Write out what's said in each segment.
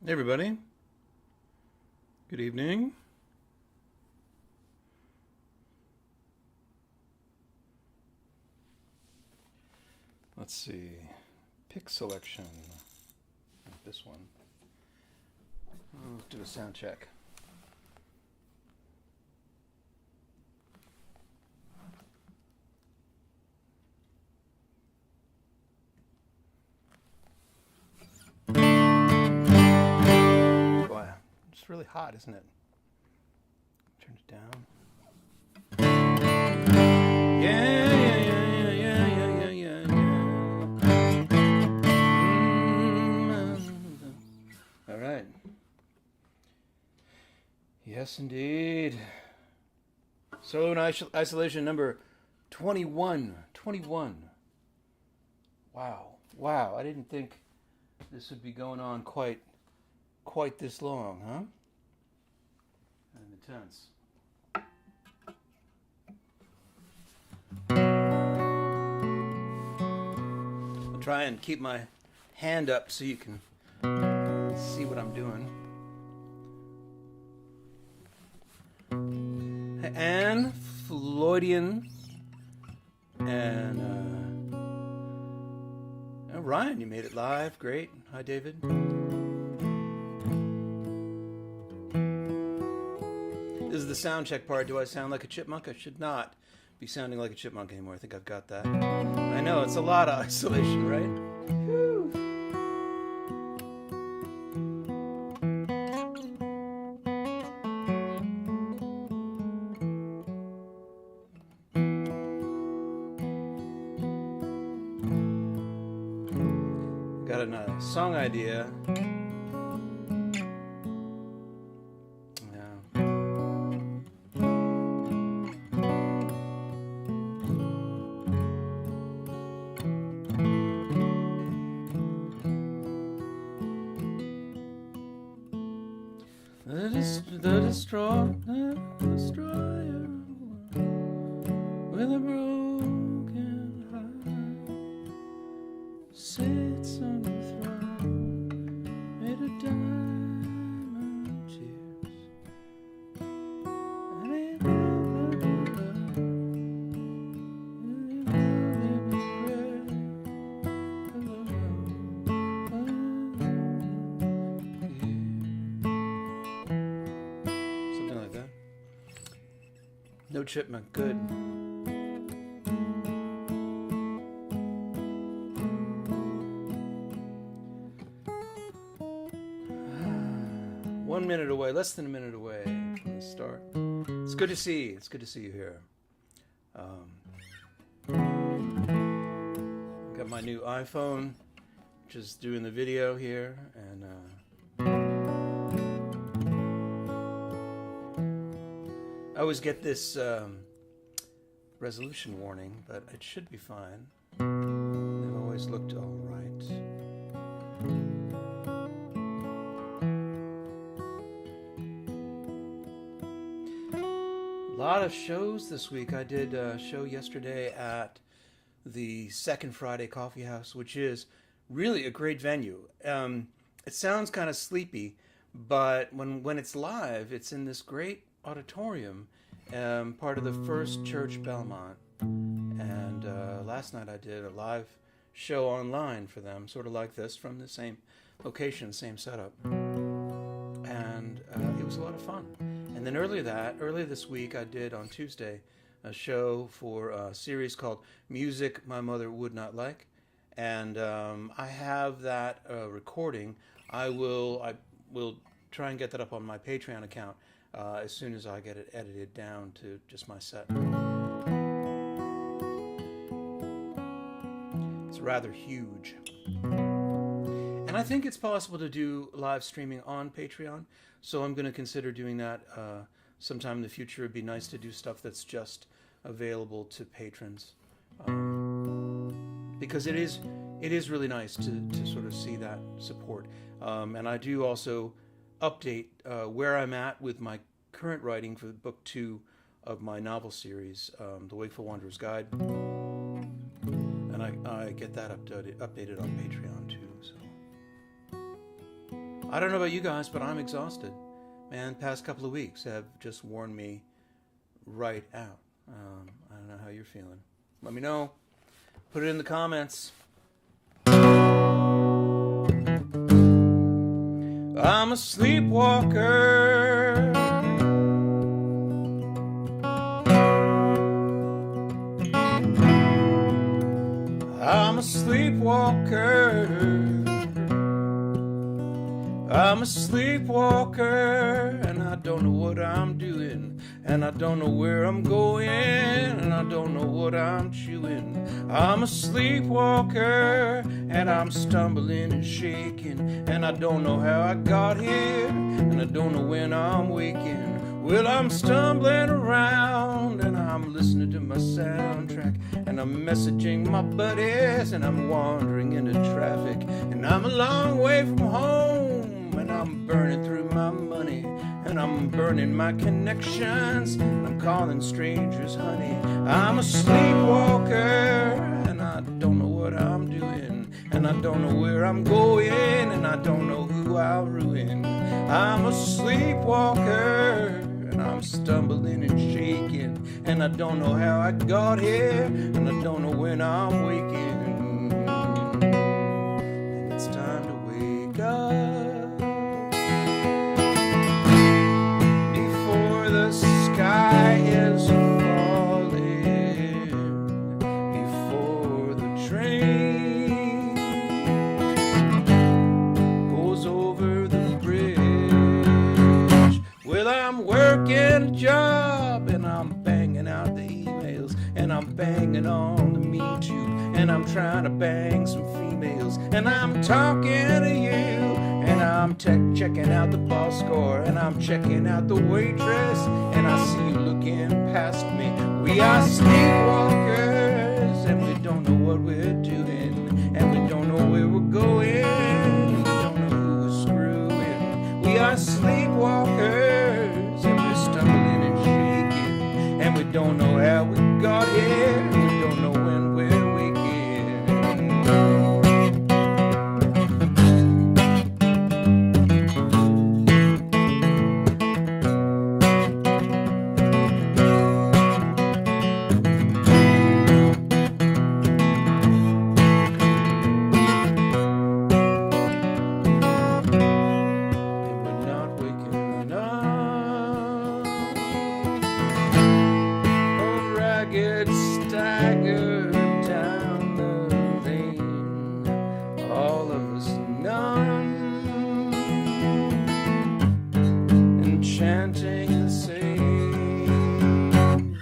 Hey everybody, good evening. Let's see, pick selection, like this one. Let's do a sound check. Boy, it's really hot, isn't it? Turn it down. Yeah. All right. Yes, indeed. Solo in isolation number 21. 21. Wow. I didn't think this would be going on quite this long, huh? I'm intense. I'll try and keep my hand up so you can see what I'm doing. And Floydian and Ryan, you made it live. Great. Hi, David. This is the sound check part. Do I sound like a chipmunk? I should not be sounding like a chipmunk anymore. I think I've got that. I know, it's a lot of isolation, right? Whew. Got a song idea. The destroyer with a broken heart sits on the throne made of diamond tears. And it No chipmunk, good. One minute away, less than a minute away from the start. It's good to see you. It's good to see you here. Got my new iPhone, which is doing the video here, and I always get this resolution warning, but it should be fine. They've always looked all right. A lot of shows this week. I did a show yesterday at the Second Friday Coffee House, which is really a great venue. It sounds kind of sleepy, but when it's live, it's in this great auditorium, part of the First Church Belmont. And last night I did a live show online for them, sort of like this, from the same location, same setup. And it was a lot of fun. And then earlier this week, I did on Tuesday a show for a series called Music My Mother Would Not Like. And I have that recording. I will try and get that up on my Patreon account as soon as I get it edited down to just my set. It's rather huge. And I think it's possible to do live streaming on Patreon, so I'm going to consider doing that sometime in the future. It'd be nice to do stuff that's just available to patrons, because it is really nice to sort of see that support. And I do also update where I'm at with my current writing for book 2 of my novel series, The Wakeful Wanderer's Guide, and I get that updated on Patreon too. So I don't know about you guys, but I'm exhausted. Man, past couple of weeks have just worn me right out. I don't know how you're feeling. Let me know. Put it in the comments. I'm a sleepwalker. I'm a sleepwalker. I'm a sleepwalker, and I don't know what I'm doing, and I don't know where I'm going, and I don't know what I'm chewing. I'm a sleepwalker, and I'm stumbling and shaking, and I don't know how I got here, and I don't know when I'm waking. Well, I'm stumbling around, and I'm listening to my soundtrack, and I'm messaging my buddies, and I'm wandering into traffic, and I'm a long way from home, and I'm burning through my money, and I'm burning my connections, and I'm calling strangers honey. I'm a sleepwalker, and I don't know what I'm doing, and I don't know where I'm going, and I don't know who I'll ruin. I'm a sleepwalker, and I'm stumbling and shaking, and I don't know how I got here, and I don't know when I'm waking. And it's time to wake up before the sky is falling, before the train goes over the bridge. Well, I'm working a job, and I'm banging out the emails, and I'm banging on the Me Too, and I'm trying to bang some females, and I'm talking to you, and I'm checking out the ball score, and I'm checking out the waitress, and I see you looking past me. We are sleepwalkers, and we don't know what we're doing, and we don't know where we're going, and we don't know who we're screwing. We are sleepwalkers, and we're stumbling and shaking, and we don't know how we got here, and we don't know when we're waking. Staggered down the lane, all of us numb and chanting the same.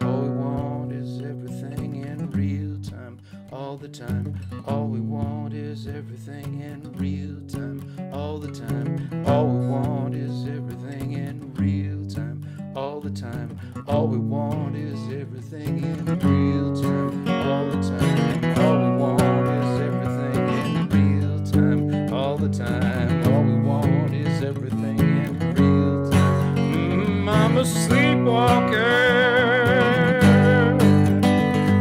All we want is everything in real time, all the time. All we want is everything in real time, all the time. All we want is everything in real time, all the time. All we want is everything in real time, all the time. All we want is everything in real time, all the time. All we want is everything in real time. I'm a sleepwalker.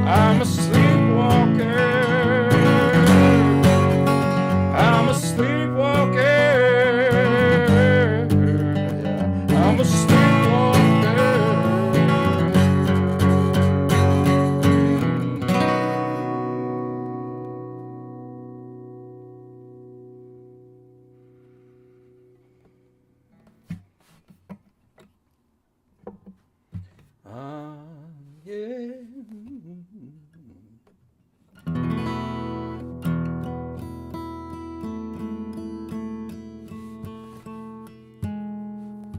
I'm a sleepwalker. I'm a sleepwalker. I'm a sleepwalker. Yeah.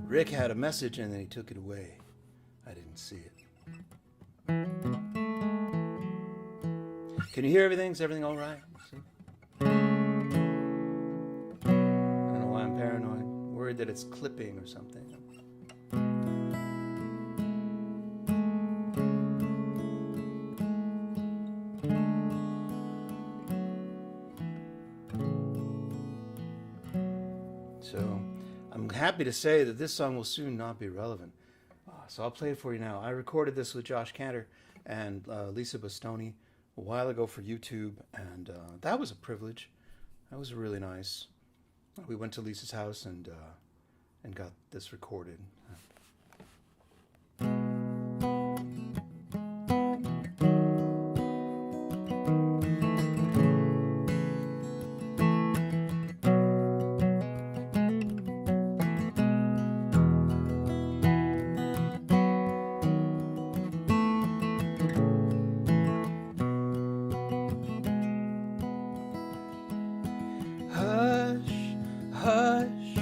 Rick had a message and then he took it away. I didn't see it. Can you hear everything? Is everything all right? I don't know why I'm paranoid. Worried that it's clipping or something. So I'm happy to say that this song will soon not be relevant. So I'll play it for you now. I recorded this with Josh Cantor and Lisa Bastoni a while ago for YouTube, and that was a privilege. That was really nice. we went to Lisa's house and got this recorded. Hush,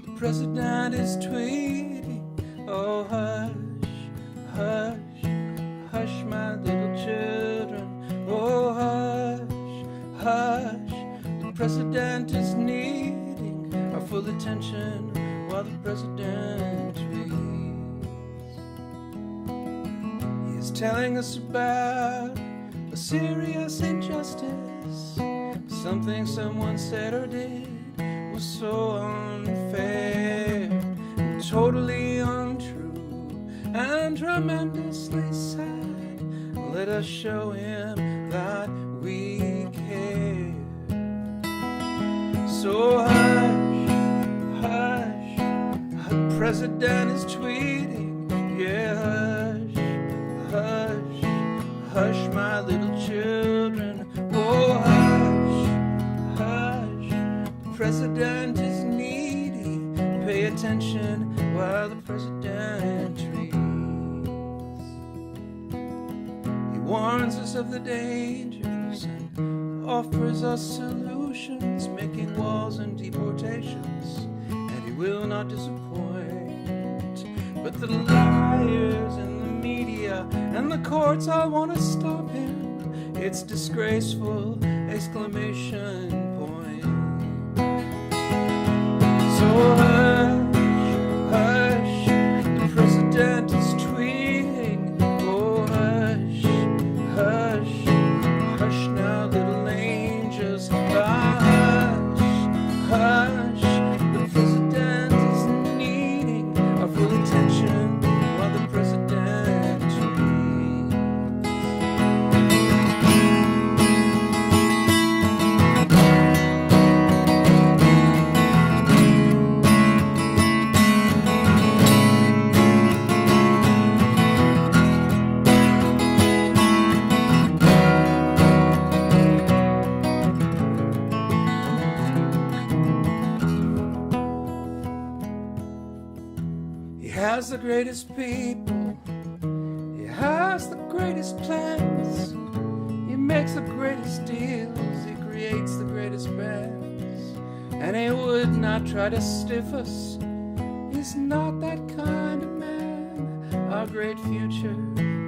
the president is tweeting. Oh, hush, hush, hush, my little children. Oh, hush, hush, the president is needing our full attention while the president tweets. He is telling us about a serious injustice, something someone said or did was so unfair, and totally untrue, and tremendously sad. Let us show him that we care. So hush, hush, the president is tweeting. Yeah, hush, hush, hush, my little children. Oh, hush, hush, the president is needy. Pay attention while the president tweets. He warns us of the dangers and offers us solutions, making walls and deportations, and he will not disappoint. But the liars and the media and the courts all want to stop him. It's disgraceful! Exclamation point. So hush, hush, the president is tweeting. Oh, hush, hush, hush now, little angels. Hush, hush, the president is needing our full attention while the president tweets. He has the greatest people, he has the greatest plans, he makes the greatest deals, he creates the greatest bands, and he would not try to stiff us. He's not that kind of man. Our great future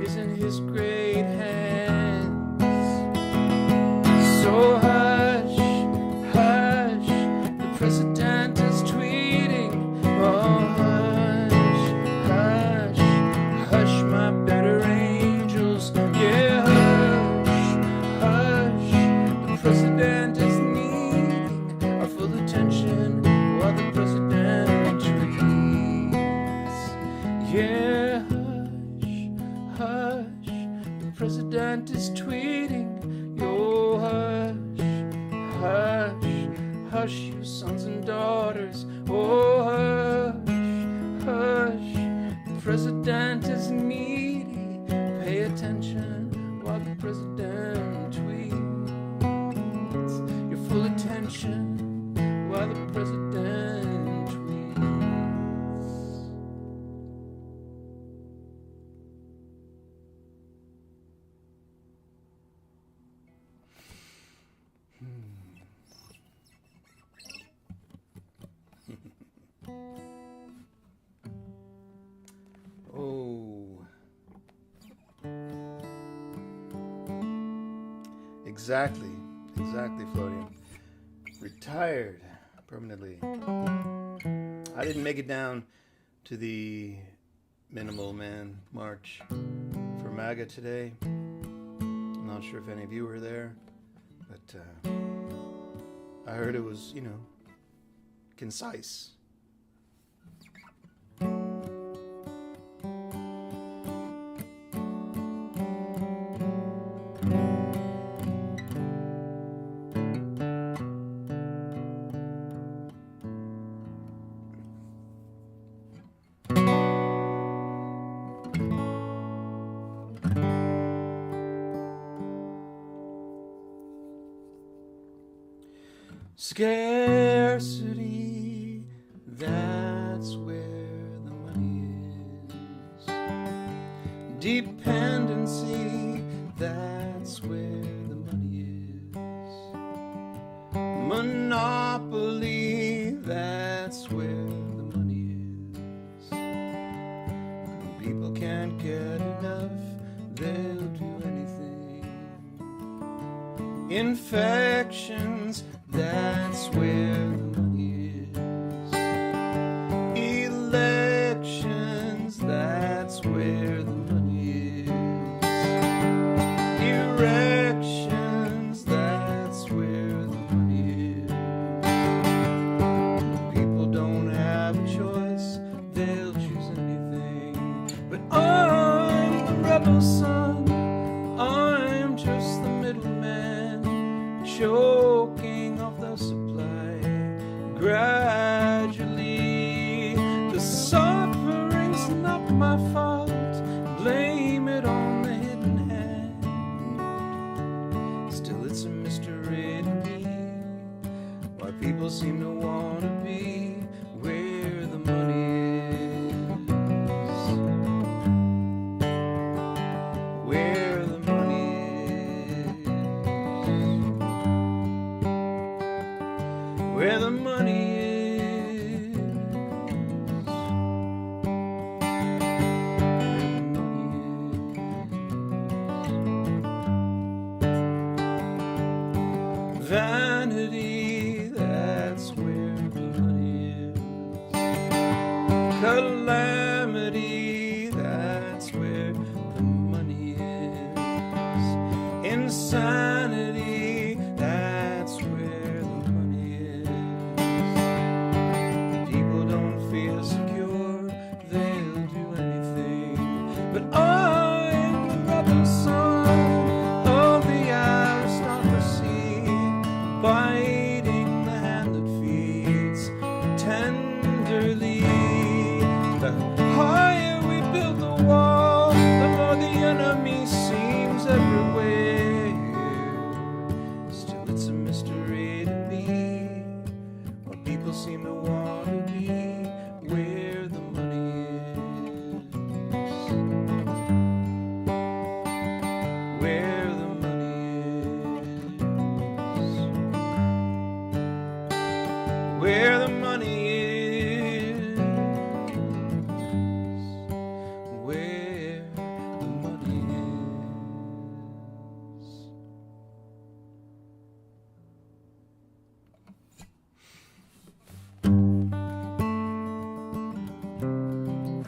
is in his great hands. So hush, hush, the president is tweeting. Oh, hush, hush, hush, my better angels. Yeah, hush, hush, the president is needing our full attention while the president tweets. Yeah, hush, hush, the president is tweeting. Yo, hush, hush, hush, you sons and daughters. Oh, hush, hush, the president is needy. Pay attention while the president tweets. Your full attention while the president tweets. Oh. Exactly, Florian. Retired permanently. I didn't make it down to the Minimal Man March for MAGA today. I'm not sure if any of you were there, but I heard it was, concise. Scarcity, that's where the money is. Dependency, that's where the money is. Monopoly, that's where the money is. When people can't get enough, they'll do anything. Infections, that's where the money is. Elections, that's where the money is. Erections, that's where the money is. When people don't have a choice, they'll choose anything. But I'm the rebel son, I'm just the middleman, choking off the supply. Gradually, the suffering's not my fault. Blame it on the hidden hand. Still, it's a mystery to me why people seem to want to be where the money is. Where the money is. Where the money is. Vanity, that's where the money is. Calamity, that's where the money is. Insanity, that's where the money is. People don't feel secure, they'll do anything. But I'm the rebel son of the aristocracy, biting the hand that feeds tenderly. The higher we build the wall, the more the enemy seems everywhere. Still, it's a mystery to me why people seem to want to be where the money is. Where the money is. Where the money is. Where the money is.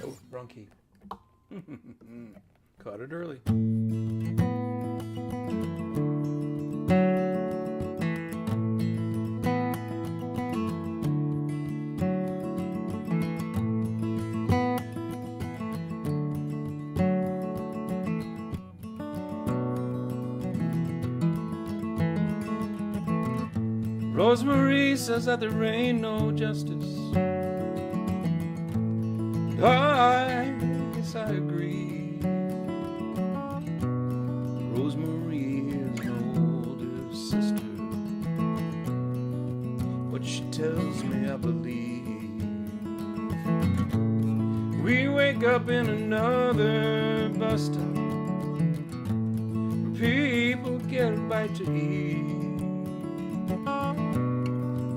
Oh, wrong key. Caught it early. Rosemary says that there ain't no justice. I guess I agree. Rosemary is an older sister. What she tells me I believe. We wake up in another bus stop where people get a bite to eat.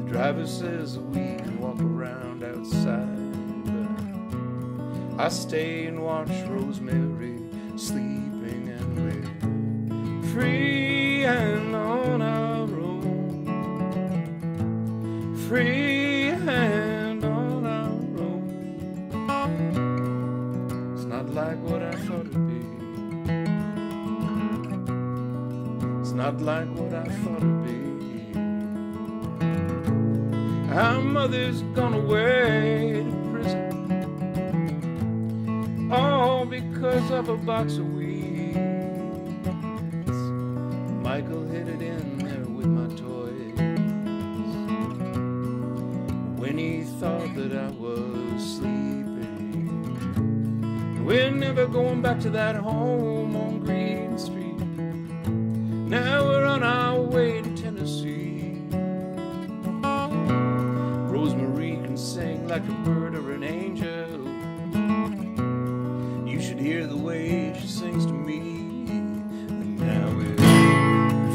The driver says we can walk around outside, but I stay and watch Rosemary sleeping, and we're free and on our own. Free and on our own. It's not like what I thought it'd be. It's not like what I thought it'd be. Our mother's gone away to prison, all because of a box of weeds. Michael hid it in there with my toys when he thought that I was sleeping. We're never going back to that home on Green Street. Now we're on our way to Tennessee. like a bird or an angel. You should hear the way she sings to me. And now we're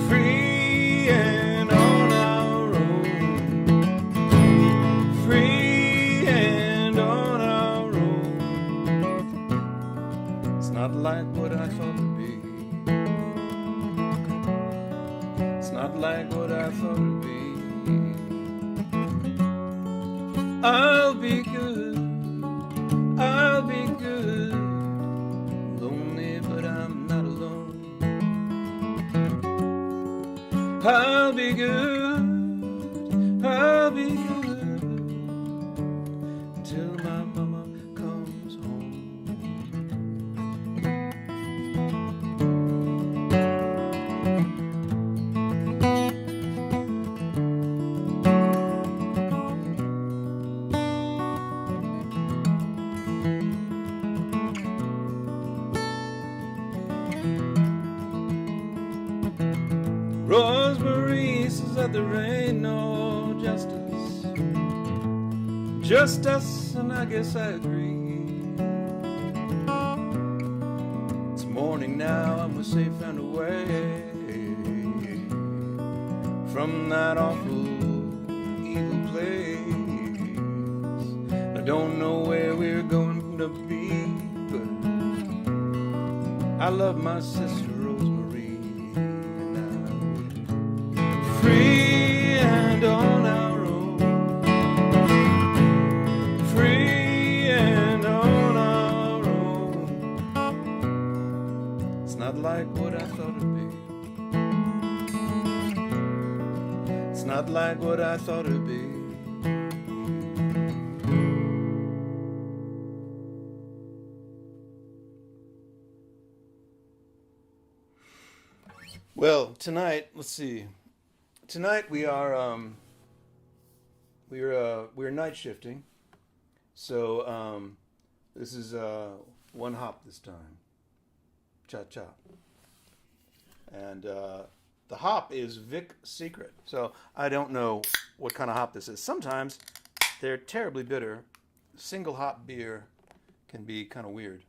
free and on our own. Free and on our own. It's not like what I thought it'd be. It's not like what I thought it'd be. I'll be good, I'll be good. Lonely, but I'm not alone. I'll be good, I'll be good until my mama comes home. Rosemary says that there ain't no justice, just us, and I guess I agree. It's morning now and we're safe and away from that awful evil place. I don't know where we're going to be, but I love my sister free and on our own. Free and on our own. It's not like what I thought it'd be. It's not like what I thought it'd be. Well, tonight, let's see. Tonight we are we're night shifting, so this is one hop this time, cha cha, and the hop is Vic Secret. So I don't know what kind of hop this is. Sometimes they're terribly bitter. Single hop beer can be kind of weird,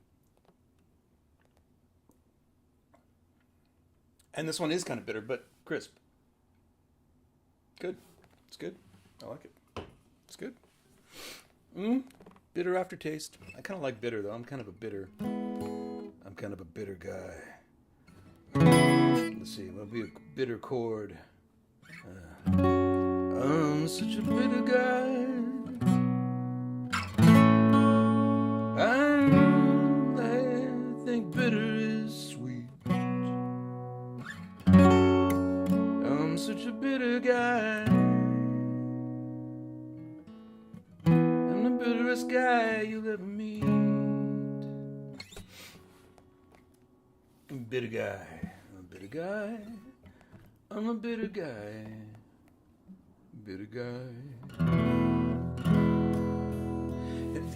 and this one is kind of bitter but crisp. Good. It's good. I like it. It's good. Bitter aftertaste. I kind of like bitter, though. I'm kind of a bitter guy. Let's see. It'll be a bitter chord. I'm such a bitter guy. I think bitter is sweet. I'm such a bitter guy. I'm the bitterest guy you'll ever meet. I'm a bitter guy. I'm a bitter guy. I'm a bitter guy. Bitter guy.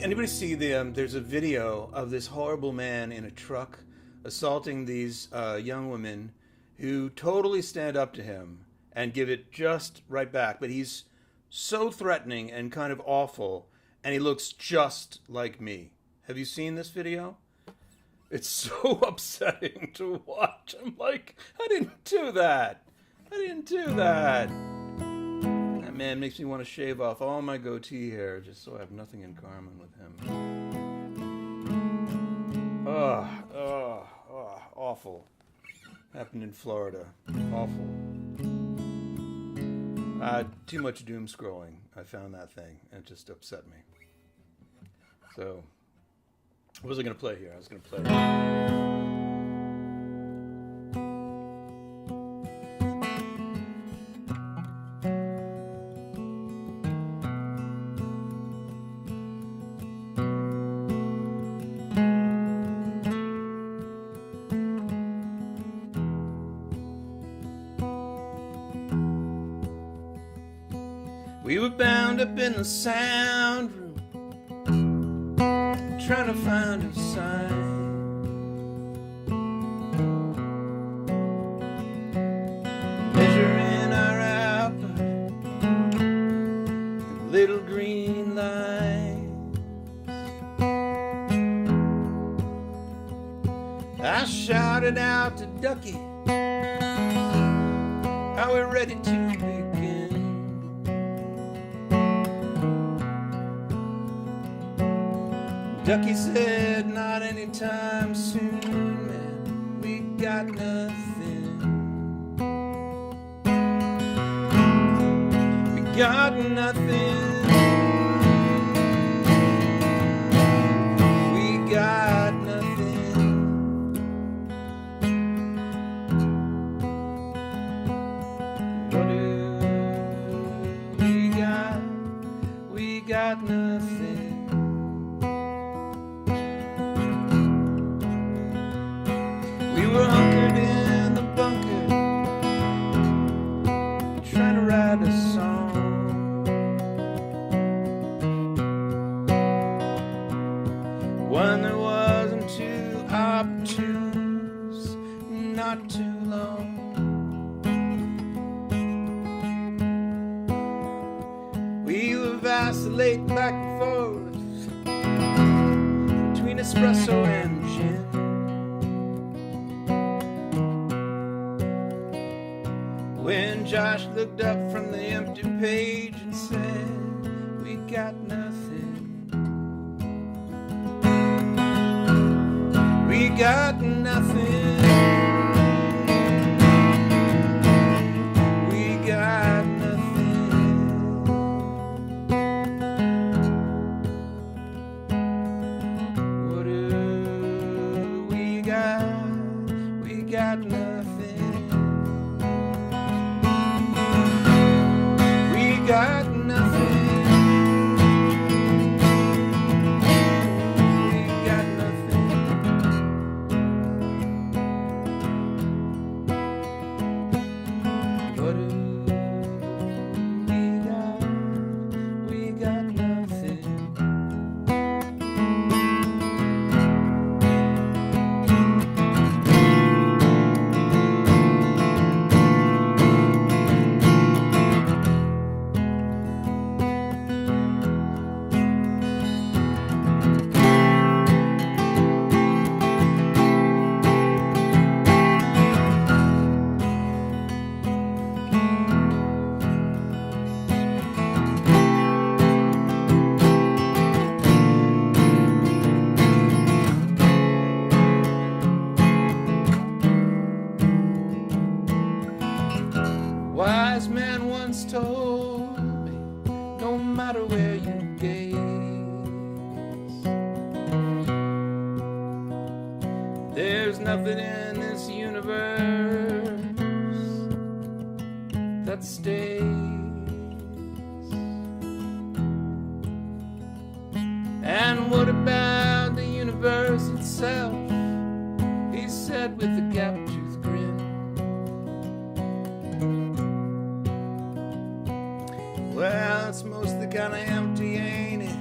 Anybody see there's a video of this horrible man in a truck assaulting these young women who totally stand up to him and give it just right back. But he's so threatening and kind of awful, and he looks just like me. Have you seen this video? It's so upsetting to watch. I'm like, I didn't do that. I didn't do that. That man makes me want to shave off all my goatee hair just so I have nothing in common with him. Awful. Happened in Florida. Awful. Too much doom scrolling. I found that thing, and it just upset me. So, what was I going to play here? I was going to play... We were bound up in the sound room, trying to find a sign. Measuring our output in little green lines. shouted out to Ducky, "Are we ready to begin?" Ducky said, "Not anytime soon, man, we got nothing. We got nothing. We got nothing. What do we got? We got nothing." We were hunkered in the bunker, trying to write a song. One that wasn't too obtuse, not too long. We would vacillate back and forth between espresso and gin. When Josh looked up from the empty page and said, "We got nothing. We got nothing. We got nothing. What do we got? We got nothing. We got nothing. We got nothing. What do we got? We got nothing. Wise man once told me, no matter where you gaze, there's nothing in this universe that stays. And what about the universe itself? He said with a gap-toothed grin. Well, it's mostly kinda empty, ain't it?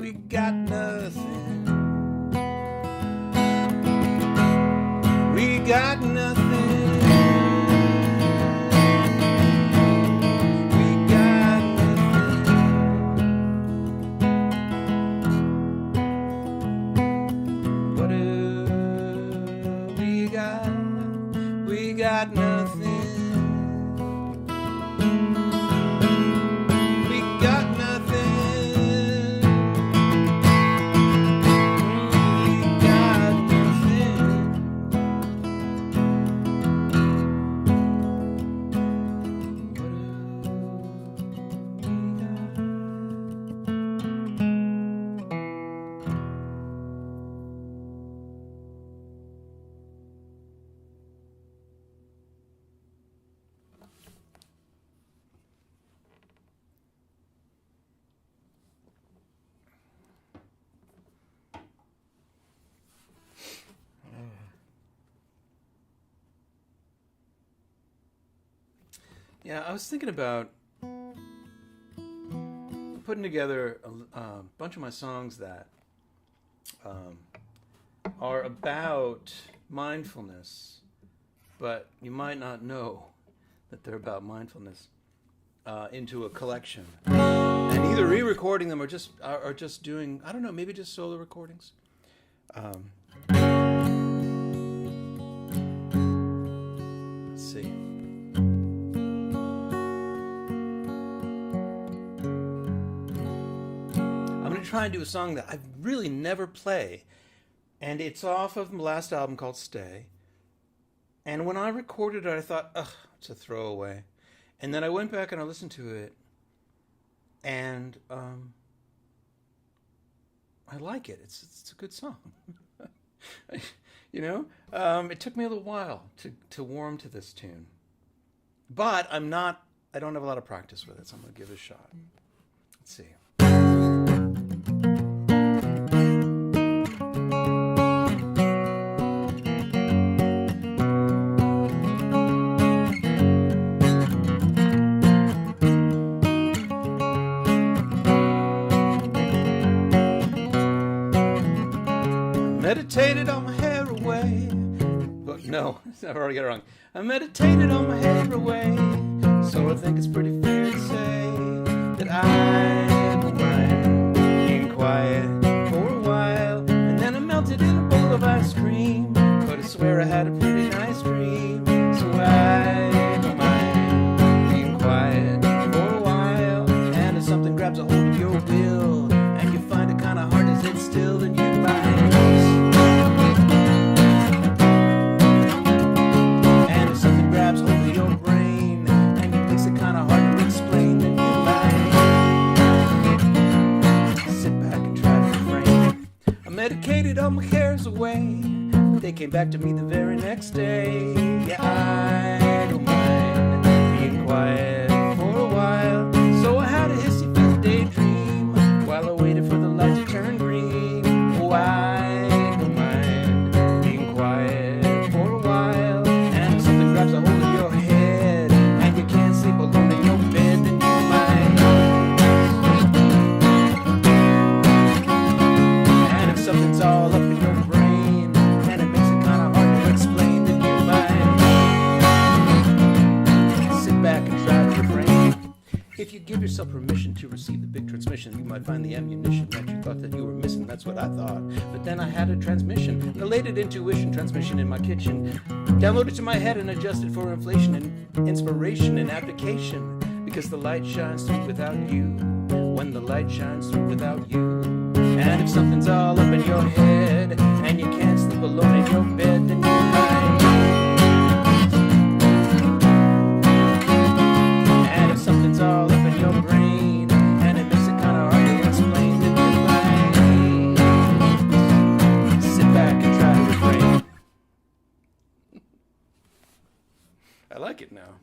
We got nothing. We got nothing. We got nothing. What do we got? We got nothing. Yeah, I was thinking about putting together a bunch of my songs that are about mindfulness, but you might not know that they're about mindfulness, into a collection, and either re-recording them or just doing, I don't know, maybe just solo recordings. try and do a song that I really never play. And it's off of my last album called Stay. And when I recorded it, I thought, ugh, it's a throwaway. And then I went back and I listened to it. And I like it. It's a good song. You know? It took me a little while to warm to this tune. But I don't have a lot of practice with it, so I'm going to give it a shot. Let's see. Meditated on my hair away. But no, I've already got it wrong. I meditated on my hair away. So I think it's pretty fair to say that I don't mind being quiet for a while. And then I melted in a bowl of ice cream. But I swear I had a pretty nice dream. So I don't mind being quiet for a while. And if something grabs a hold of your will and you find it kind of hard to sit still, then you might. And if something grabs hold of your brain and it makes it kind of hard to explain, then you might sit back and try to refrain. I medicated all my cares away, but they came back to me the very next day. Yeah, I don't mind being quiet for a while. So I had a hissy fit daydream while I waited for the light to turn green. Oh, I don't mind being quiet for a while. And if something grabs a hold of your head and you can't sleep alone in your bed, then you might. And if something's all up in your brain and it makes it kind of hard to explain, then you might sit back and try to refrain. If you give yourself permission to receive the big transmission, you might find the ammunition that you thought that you were missing. That's what I thought. But then I had a transmission, an elated intuition transmission in my kitchen. Download it to my head and adjust it for inflation and inspiration and application. Because the light shines through without you. When the light shines through without you. And if something's all up in your head and you can't sleep alone in your bed, then you might. And if something's all up in your brain and it makes it kind of hard to explain, then you might sit back and try to refrain. I like it now.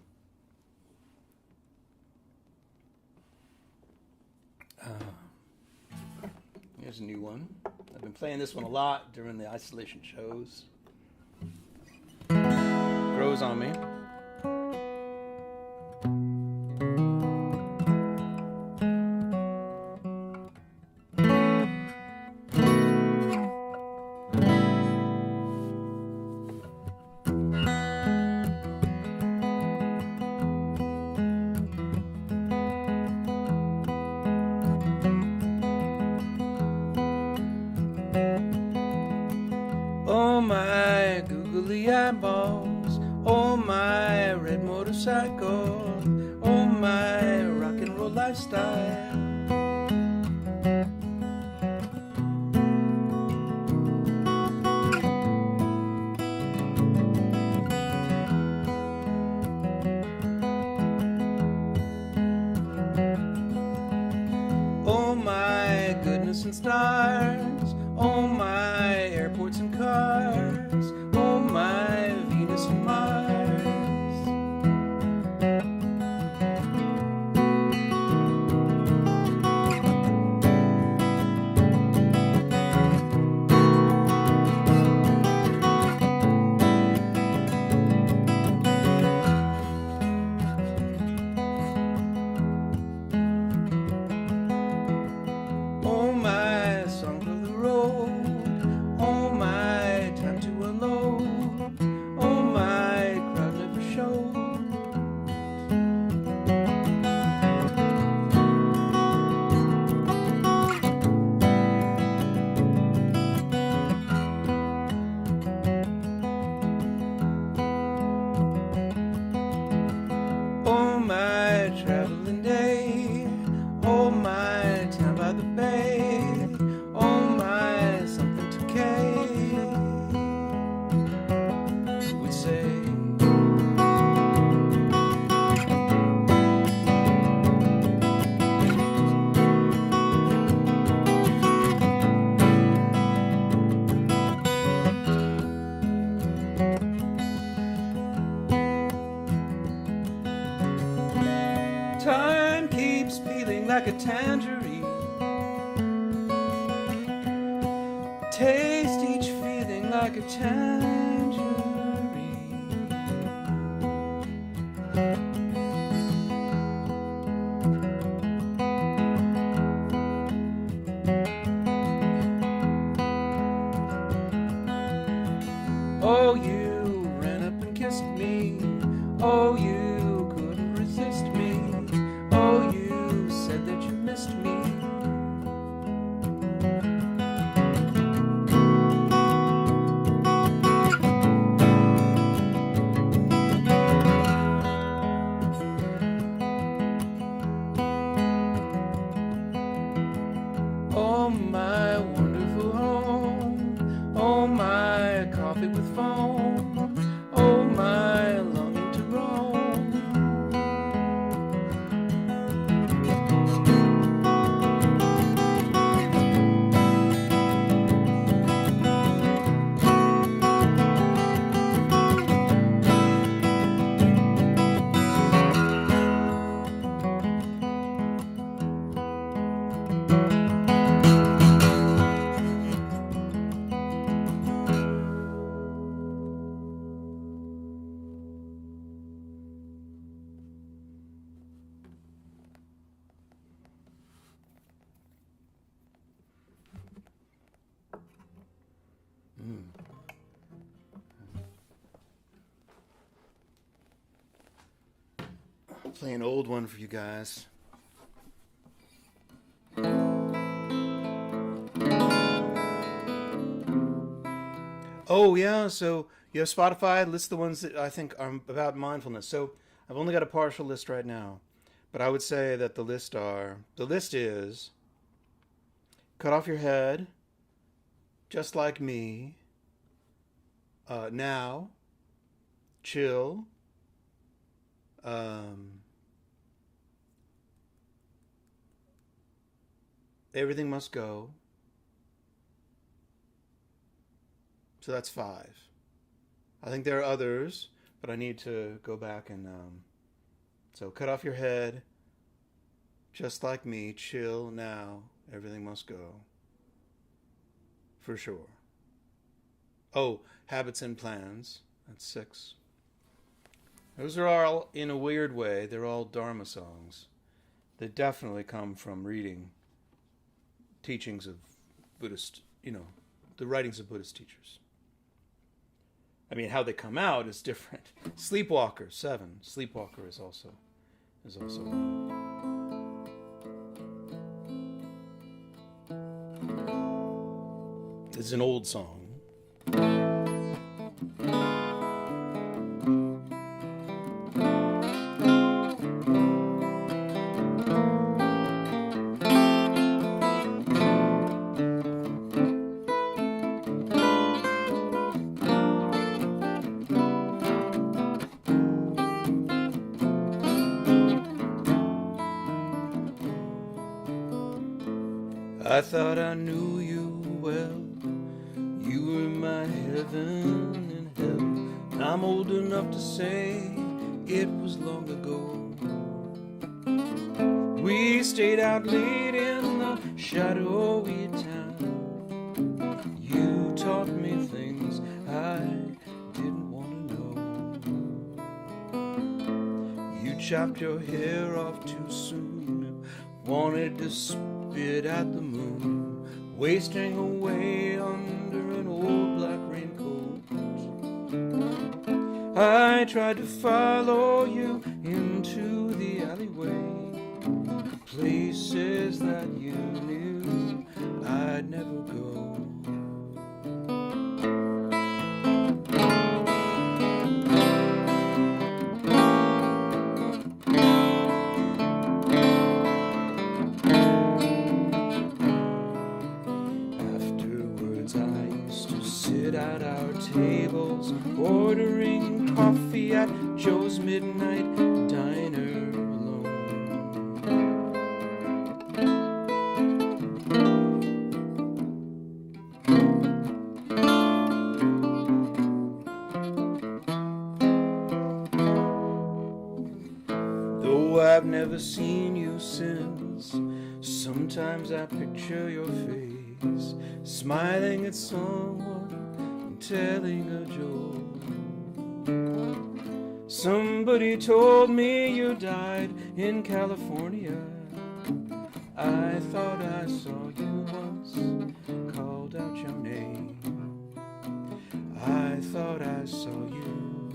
Here's a new one. I've been playing this one a lot during the isolation shows. Grows on me. Oh my googly eyeballs, oh my red motorcycle, oh my rock and roll lifestyle. Oh my goodness and stars, oh my airports and cars, oh my Venus and Mars. Oh my song for like a tangerine. Taste each feeling like a tangerine. Oh, you ran up and kissed me. Oh, you couldn't resist me. Oh, you said that you missed me. Oh, my wonderful home. Oh, my coffee with foam. Oh, my longing to roam. I'll play an old one for you guys. Oh, yeah, so you have Spotify, list the ones that I think are about mindfulness. So I've only got a partial list right now, but I would say that the list is Cut Off Your Head, Just Like Me, Now, Chill, Everything Must Go. So that's 5. I think there are others, but I need to go back and so Cut Off Your Head, Just Like Me, Chill, Now, Everything Must Go. For sure. Oh, Habits and Plans. That's 6. Those are all, in a weird way, they're all Dharma songs. They definitely come from reading teachings of Buddhist, the writings of Buddhist teachers. I mean, how they come out is different. Sleepwalker, 7. Sleepwalker is also one. It's an old song. I thought I knew you well. You were my heaven and hell. And I'm old enough to say it was long ago. We stayed out late in the shadowy town. You taught me things I didn't want to know. You chopped your hair off too soon. Wanted to spit at the moon, wasting away under an old black raincoat. I tried to follow you into the alleyway, places that you knew I'd never go. At our tables, ordering coffee at Joe's Midnight Diner alone. Though I've never seen you since, sometimes I picture your face, smiling at someone and telling a joke. Somebody told me you died in California. I thought I saw you once, called out your name. I thought I saw you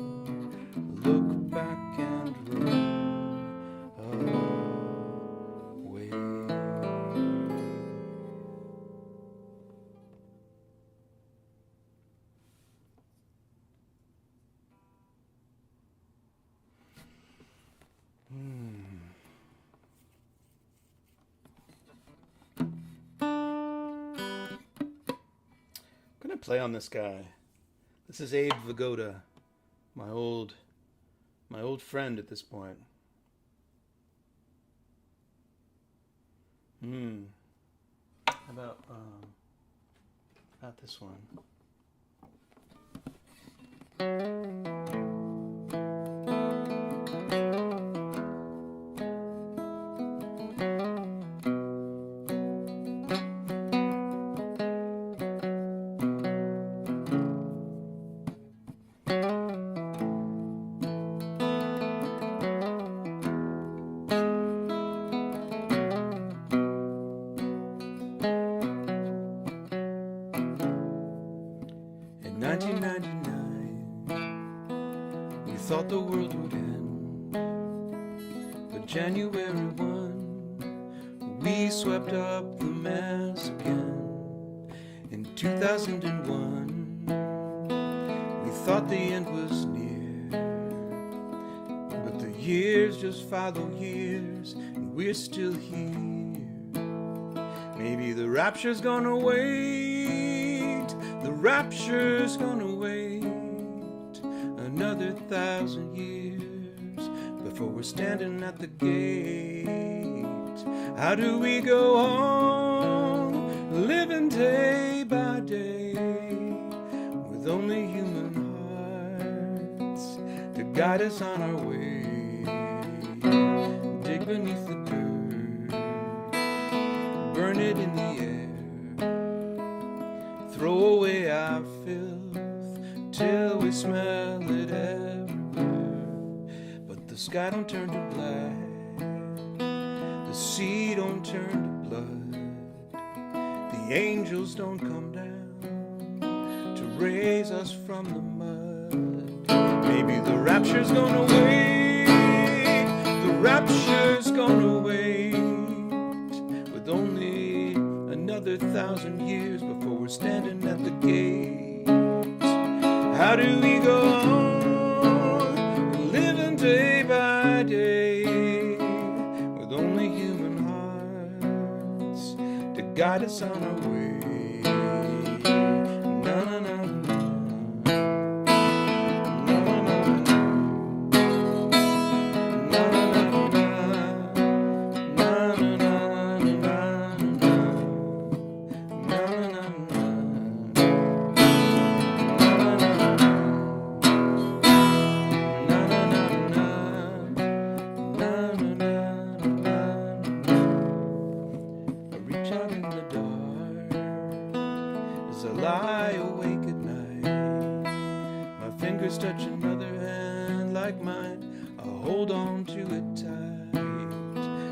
look back and run away. I'm gonna play on this guy. This is Abe Vigoda, my old friend at this point. How about this one? In 1999, we thought the world would end, but January 1, we swept up the mess again. In 2001, we thought the end was near, but the years just follow years, and we're still here. Maybe the rapture's gonna wait, the rapture's gonna wait another 1,000 years before we're standing at the gate. How do we go on, living day by day, with only human hearts to guide us on our way? Dig beneath the dirt, burn it in the air, throw away our filth till we smell it everywhere. But the sky don't turn to black, the sea don't turn to blood, the angels don't come down to raise us from the mud. Maybe the rapture's gonna wait, the rapture's gonna wait, with only another 1,000 years before we're standing at the gate. How do we go on, living day by day, with only human hearts to guide us on our way? Na na na na, na na na na, na na na, na na na na, na na na. Lie awake at night, my fingers touch another hand like mine, I hold on to it tight.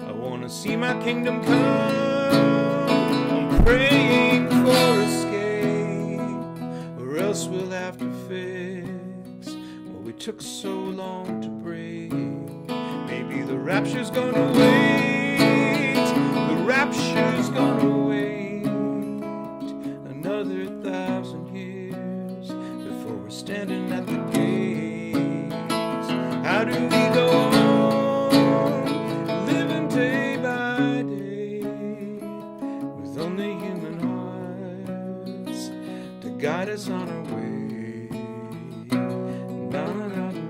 I wanna see my kingdom come, I'm praying for escape, or else we'll have to fix what we took so long to break. Maybe the rapture's gonna wait, the rapture's gonna wait another 1,000 years before we're standing at the gates. How do we go on, living day by day, with only human hearts to guide us on our way? Na na na na,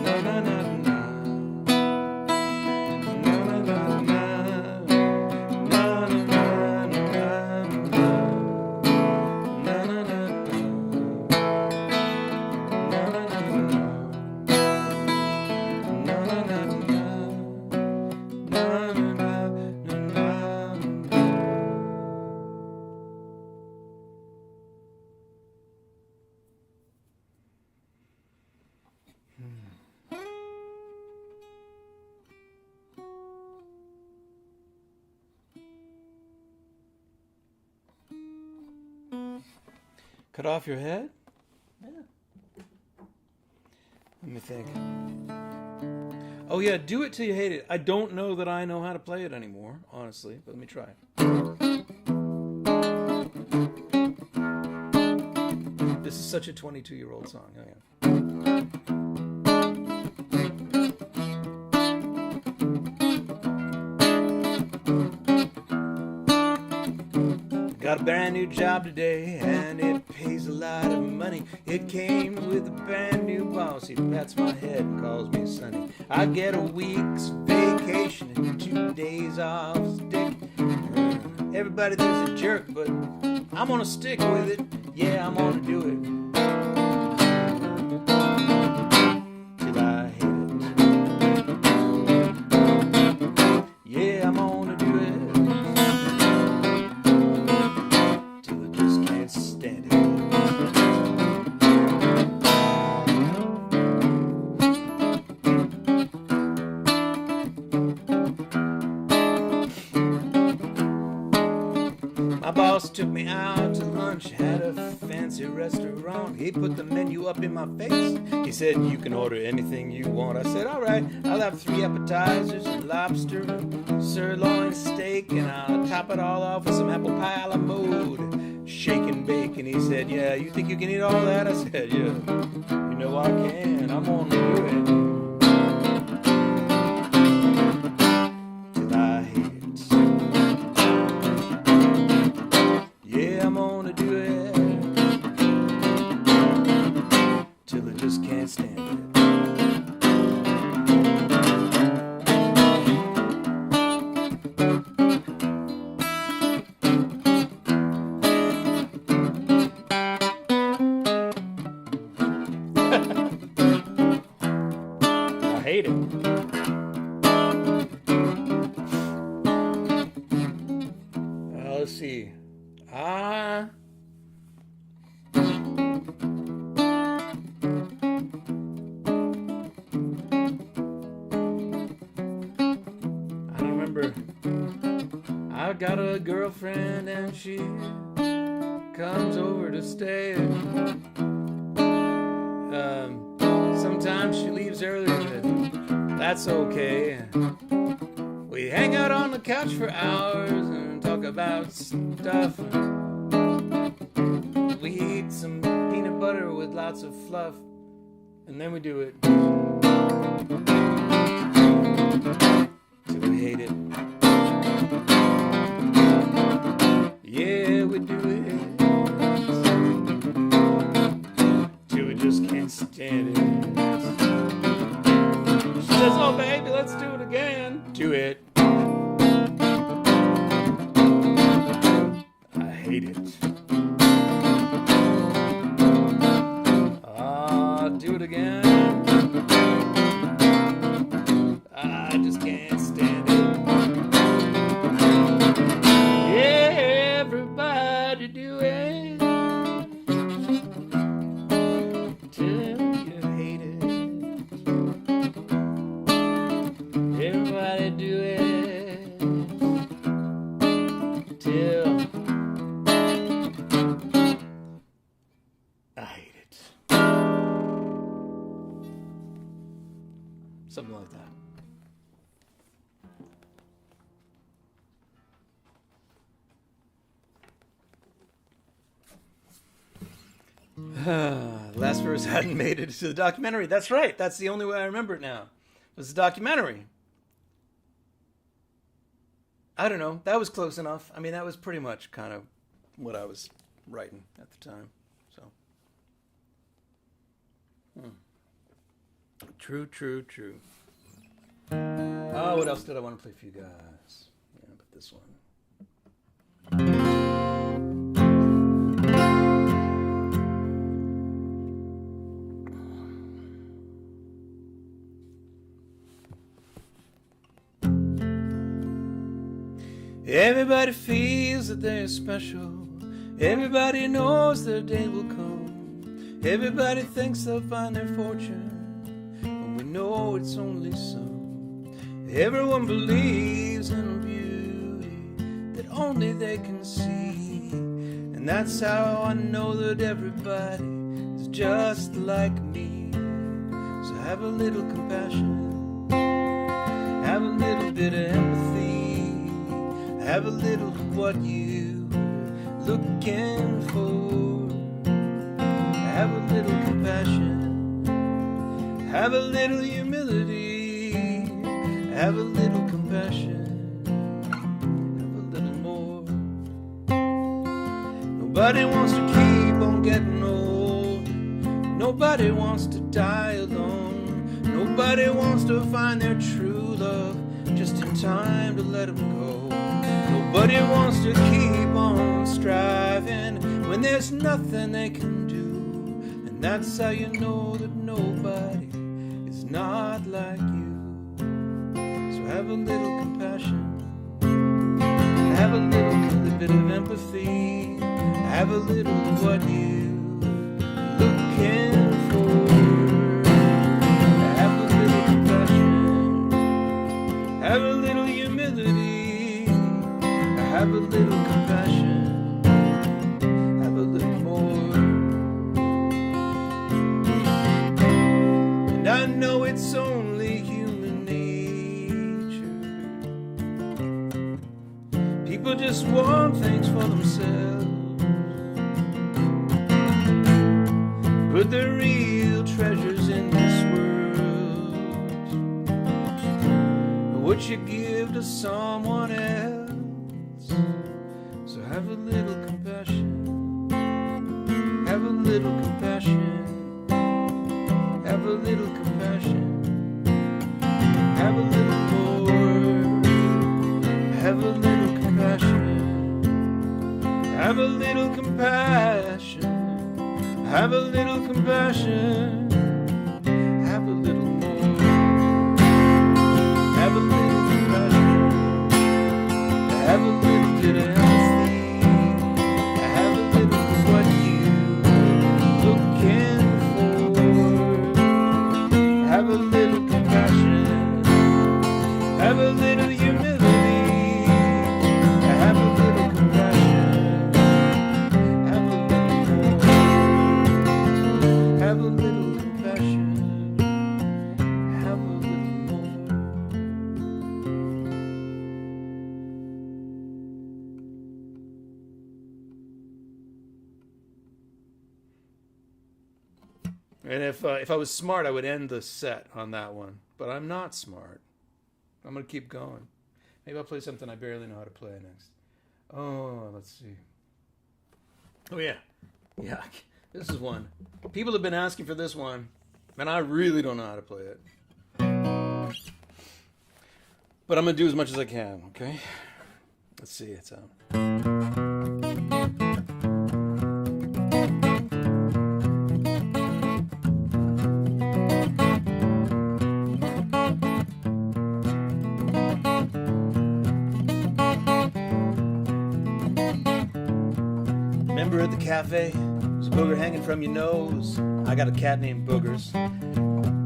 na na na na, na na na na. Na Cut off your head? Yeah. Let me think. Oh yeah, do it till you hate it. I don't know that I know how to play it anymore, honestly, but let me try. This is such a 22-year-old song. Oh, yeah. Got a brand new job today, and it pays a lot of money. It came with a brand new boss. He pats my head and calls me Sonny. I get a week's vacation and 2 days off sick. Everybody thinks a jerk, but I'm gonna stick with it. Yeah, I'm gonna do it. Till I hate it. Yeah, I'm gonna do it. My boss took me out to lunch at a fancy restaurant. He put the menu up in my face. He said, you can order anything you want. I said, all right, I'll have 3 appetizers, a lobster, sirloin steak, and I'll top it all off with some apple pie a la mode. Shake and bake. And he said, yeah, you think you can eat all that? I said, yeah, you know I can. I'm gonna do it. Till I hate it. Yeah, I'm gonna do it till I just can't stand it. I hate it. Let's see. I don't remember. I got a girlfriend and she comes over to stay. Sometimes she leaves early, but that's okay. We hang out on the couch for hours and talk about stuff. We eat some peanut butter with lots of fluff, and then we do it till we hate it. Yeah, we do it till we just can't stand it. She says, oh baby, let's do it again. Do it. I hate it. Do it again. I just can't stand it. Yeah, everybody do it till you hate it. Everybody do it till I hate it. Something like that. Last verse hadn't made it to the documentary. That's right. That's the only way I remember it now. It was the documentary. I don't know. That was close enough. I mean, that was pretty much kind of what I was writing at the time. So. True. Oh, what else did I want to play for you guys? Yeah, but this one. Everybody feels that they're special. Everybody knows their day will come. Everybody thinks they'll find their fortune, but we know it's only some. Everyone believes in beauty that only they can see, and And that's how I know that everybody is just like me. So have a little compassion, have a little bit of empathy, have a little of what you looking for. Have a little compassion, have a little humility, have a little compassion, have a little more. Nobody wants to keep on getting old. Nobody wants to die alone. Nobody wants to find their true love just in time to let them go. Nobody wants to keep on striving when there's nothing they can do. And that's how you know that nobody is not like you. So have a little compassion, have a little bit of empathy, have a little of what you looking for. Have a little compassion, have a little humility, have a little compassion, have a little more. And I know it's only human nature. People just want things for themselves, put the real treasures in this world. What you give to someone else. So have a little compassion, have a little compassion, have a little compassion, have a little more, have a little compassion, have a little compassion, have a little compassion, have a little more, have a little compassion, have a little bit of empathy, have a little of what you looking for, have a little compassion, have a little humility, have a little compassion, have a little more. Have a little compassion, have a little more. And if I was smart, I would end the set on that one. But I'm not smart. I'm going to keep going. Maybe I'll play something I barely know how to play next. Oh, let's see. Oh, yeah. Yeah. This is one. People have been asking for this one, and I really don't know how to play it. But I'm going to do as much as I can, okay? Let's see, it's out. Remember at the cafe? Booger hanging from your nose. I got a cat named Boogers.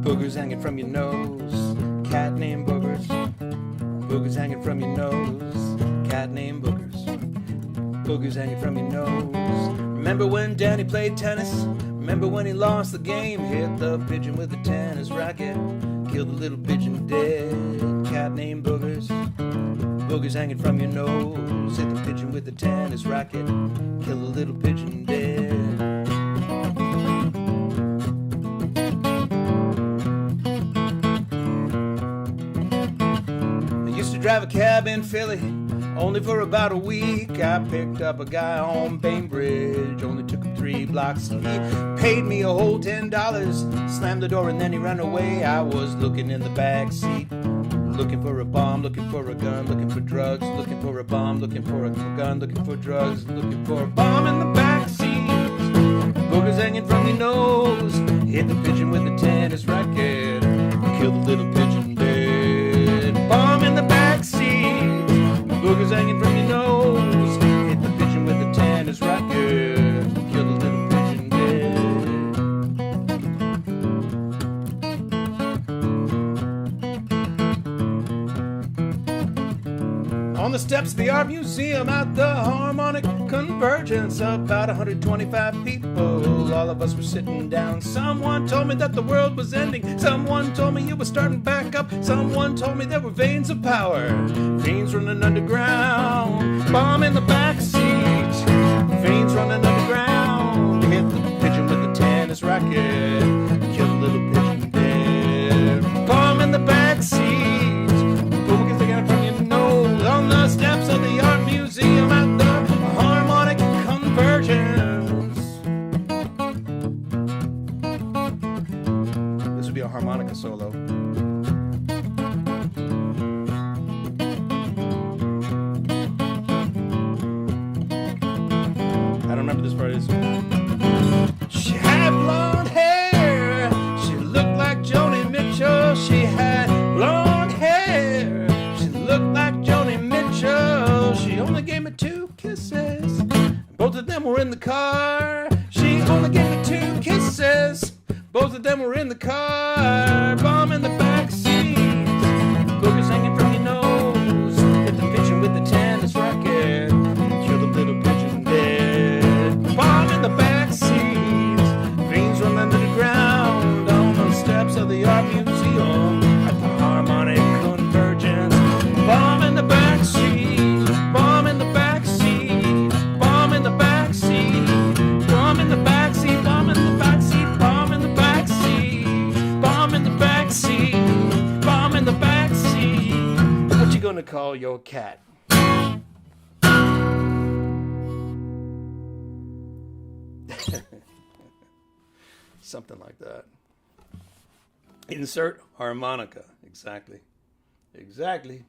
Boogers hanging from your nose. Cat named Boogers. Boogers hanging from your nose. Cat named Boogers. Boogers hanging from your nose. Remember when Danny played tennis? Remember when he lost the game? Hit the pigeon with a tennis racket. Killed the little pigeon dead. Cat named Boogers. Boogers hanging from your nose. Hit the pigeon with a tennis racket. Kill the little pigeon dead. Drive a cab in Philly, only for about a week. I picked up a guy on Bainbridge, only took him 3 blocks. He paid me a whole $10, slammed the door and then he ran away. I was looking in the back seat, looking for a bomb, looking for a gun, looking for drugs, looking for a bomb, looking for a gun, looking for drugs, looking for a bomb in the back seat. Boogers hanging from your nose, hit the pigeon with a tennis racket, kill the little pigeon dead. Bomb in the back seat, boogers hanging from your nose, hit the pigeon with a tennis racket, kill the little pigeon dead. On the steps of the art museum at the harmonic convergence, about 125 people, all of us were sitting down. Someone told me that the world was ending. Someone told me it was starting back up. Someone told me there were veins of power, veins running underground. Bomb in the backseat, veins running underground. Hit the pigeon with the tennis racket, killed a little pigeon dead. Bomb in the backseat, on the steps of the art museum at the harmonic convergence. This would be a harmonica solo. I don't remember this part. She had blonde hair. She looked like Joni Mitchell. She had blonde hair. She looked like Joni Mitchell. She only gave me 2 kisses. Both of them were in the car. She only gave me 2 kisses. Both of them were in the car. Bomb in the backseat. Boogers hanging from your nose. Hit the pigeon with the tennis racket. Kill the little pigeon dead. Bomb in the backseat. Veins run under the ground. On the steps of the art museum at the harmonic convergence. Bomb in the backseat, bomb in the backseat, bomb in the backseat, bomb in the backseat, bomb in the backseat, bomb in the backseat, bomb in the backseat, bomb in the backseat. What you gonna call your cat? Something like that. Insert harmonica. Exactly. Exactly.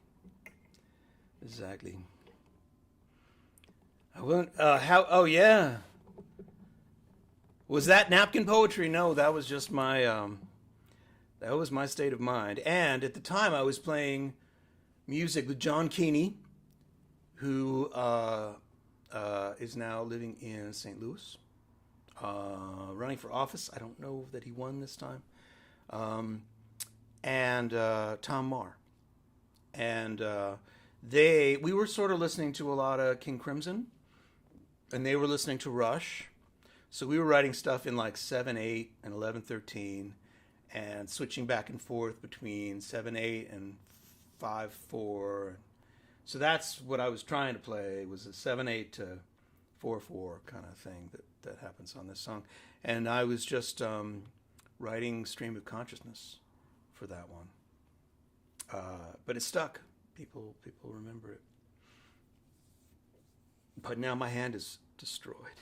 I went, oh yeah. Was that napkin poetry? No, that was just my, that was my state of mind. And at the time I was playing music with John Keeney, who, is now living in St. Louis, running for office. I don't know that he won this time. And Tom Marr. And we were sort of listening to a lot of King Crimson, and they were listening to Rush. So we were writing stuff in like 7/8 and 11/13, and switching back and forth between 7/8 and 5/4. So that's what I was trying to play, was a 7/8 to 4/4 kind of thing that happens on this song. And I was just writing Stream of Consciousness for that one. But it stuck. People remember it. But now my hand is destroyed.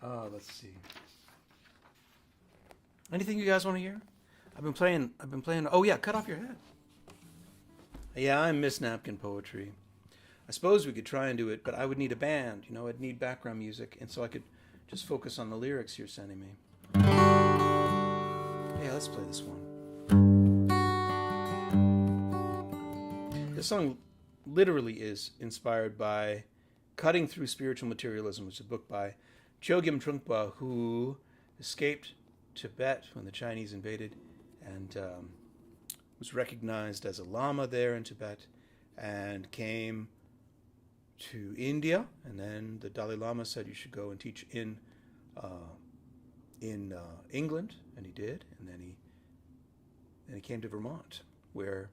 Let's see. Anything you guys want to hear? I've been playing. Oh yeah, Cut Off Your Head. Yeah, I miss napkin poetry. I suppose we could try and do it, but I would need a band. You know, I'd need background music, and so I could just focus on the lyrics you're sending me. Yeah, let's play this one. This song literally is inspired by Cutting Through Spiritual Materialism, which is a book by Chogyam Trungpa, who escaped Tibet when the Chinese invaded and was recognized as a lama there in Tibet, and came to India, and then the Dalai Lama said you should go and teach in England, and he did, and then he came to Vermont, where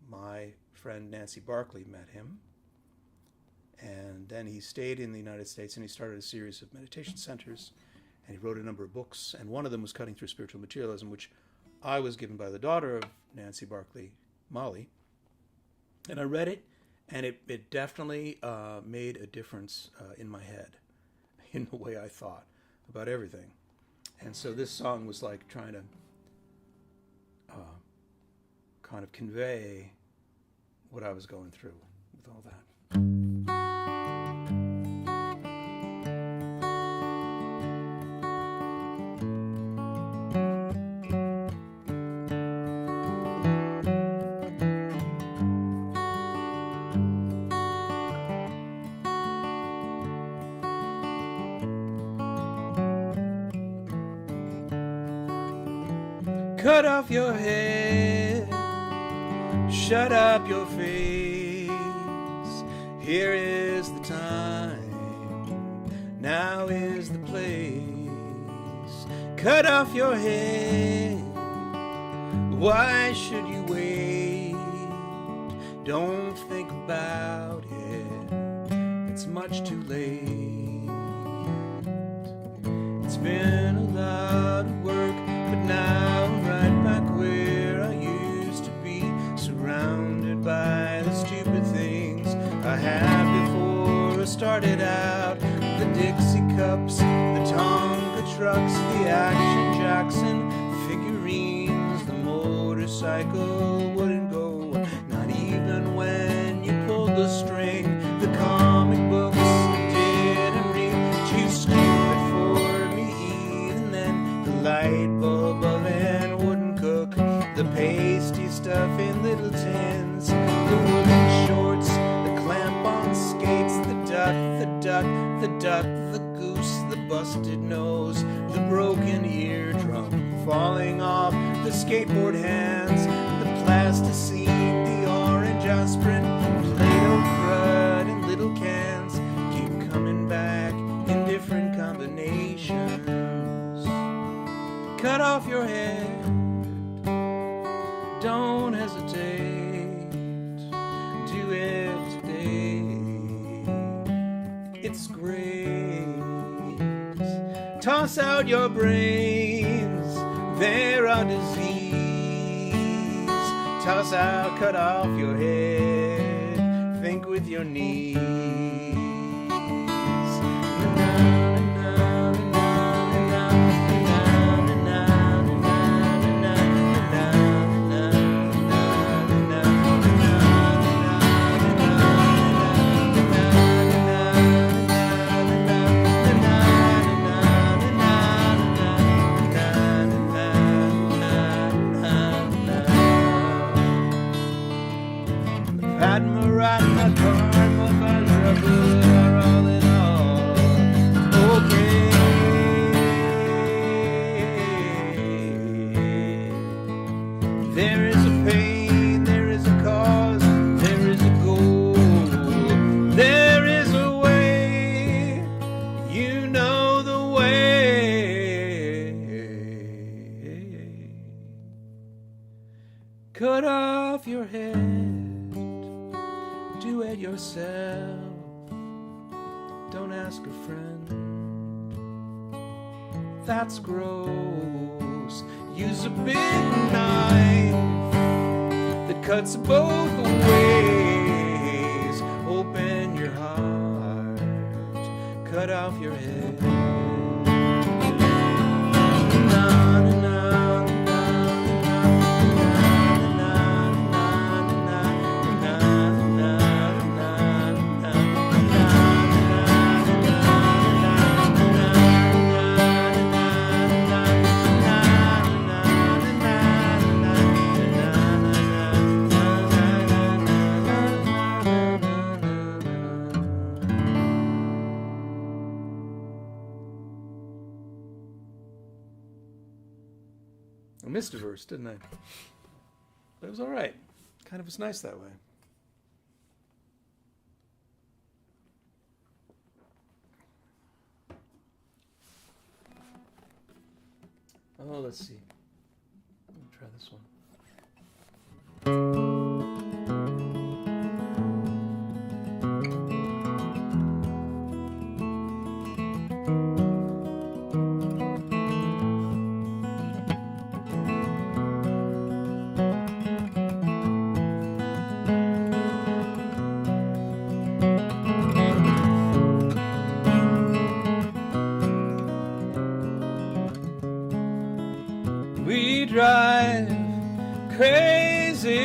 my friend Nancy Barkley met him, and then he stayed in the United States, and he started a series of meditation centers, and he wrote a number of books, and one of them was Cutting Through Spiritual Materialism, which I was given by the daughter of Nancy Barkley, Molly, and I read it, and it definitely made a difference in my head, in the way I thought about everything. And so this song was like trying to kind of convey what I was going through with all that. Cut off your head, shut up your face. Here is the time, now is the place. Cut off your head, why should you wait? Don't think about it, it's much too late. It's been a lot of work, but now I'm right back where I used to be, surrounded by the stupid things I had before I started out. The Dixie cups, the Tonka trucks, the Action Jackson figurines, the motorcycle wouldn't go, not even when you pulled the string. The comic books didn't read, too stupid for me even then. The light bulb oven wouldn't cook, the pasty stuff in little tins, the woolen shorts, the clamp-on skates, the duck, the duck, the goose, the busted nose, the broken eardrum falling off the skateboard hands, the plasticine, the orange aspirin, Play-Doh crud in little cans, keep coming back in different combinations. Cut off your head, don't hesitate, do it today. It's great. Toss out your brains, they're a disease. Toss out, cut off your head, think with your knees. There is a pain, there is a cause, there is a goal, there is a way, you know the way. Cut off your head, do it yourself, don't ask a friend, that's gross. Use a big knife that cuts both ways. Open your heart, cut off your head. I missed a verse, didn't I? But it was all right. Kind of was nice that way. Oh, let's see. Let me try this one. We drive crazy,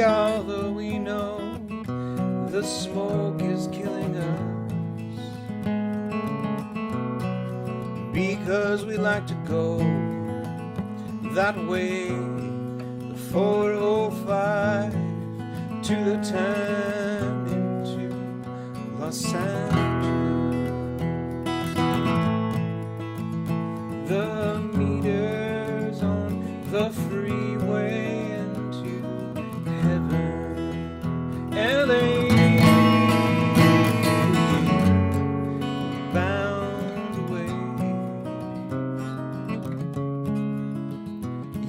although we know the smoke is killing us, because we like to go that way, the 405 to the 10 into Los Angeles. The meters on the freeway into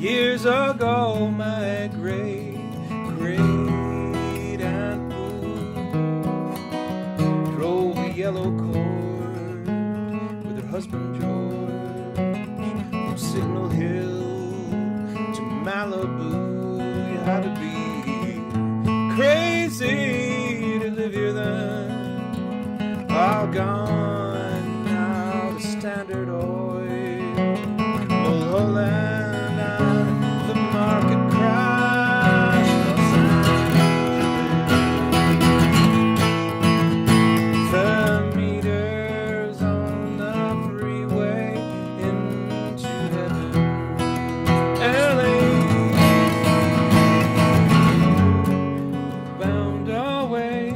Years ago, my great aunt Boo drove a yellow cord with her husband George from Signal Hill to Malibu. You had to be crazy to live here then. All gone now, the Standard Oil, Mulholland, and the market crash. The meters on the freeway into heaven. LA bound away.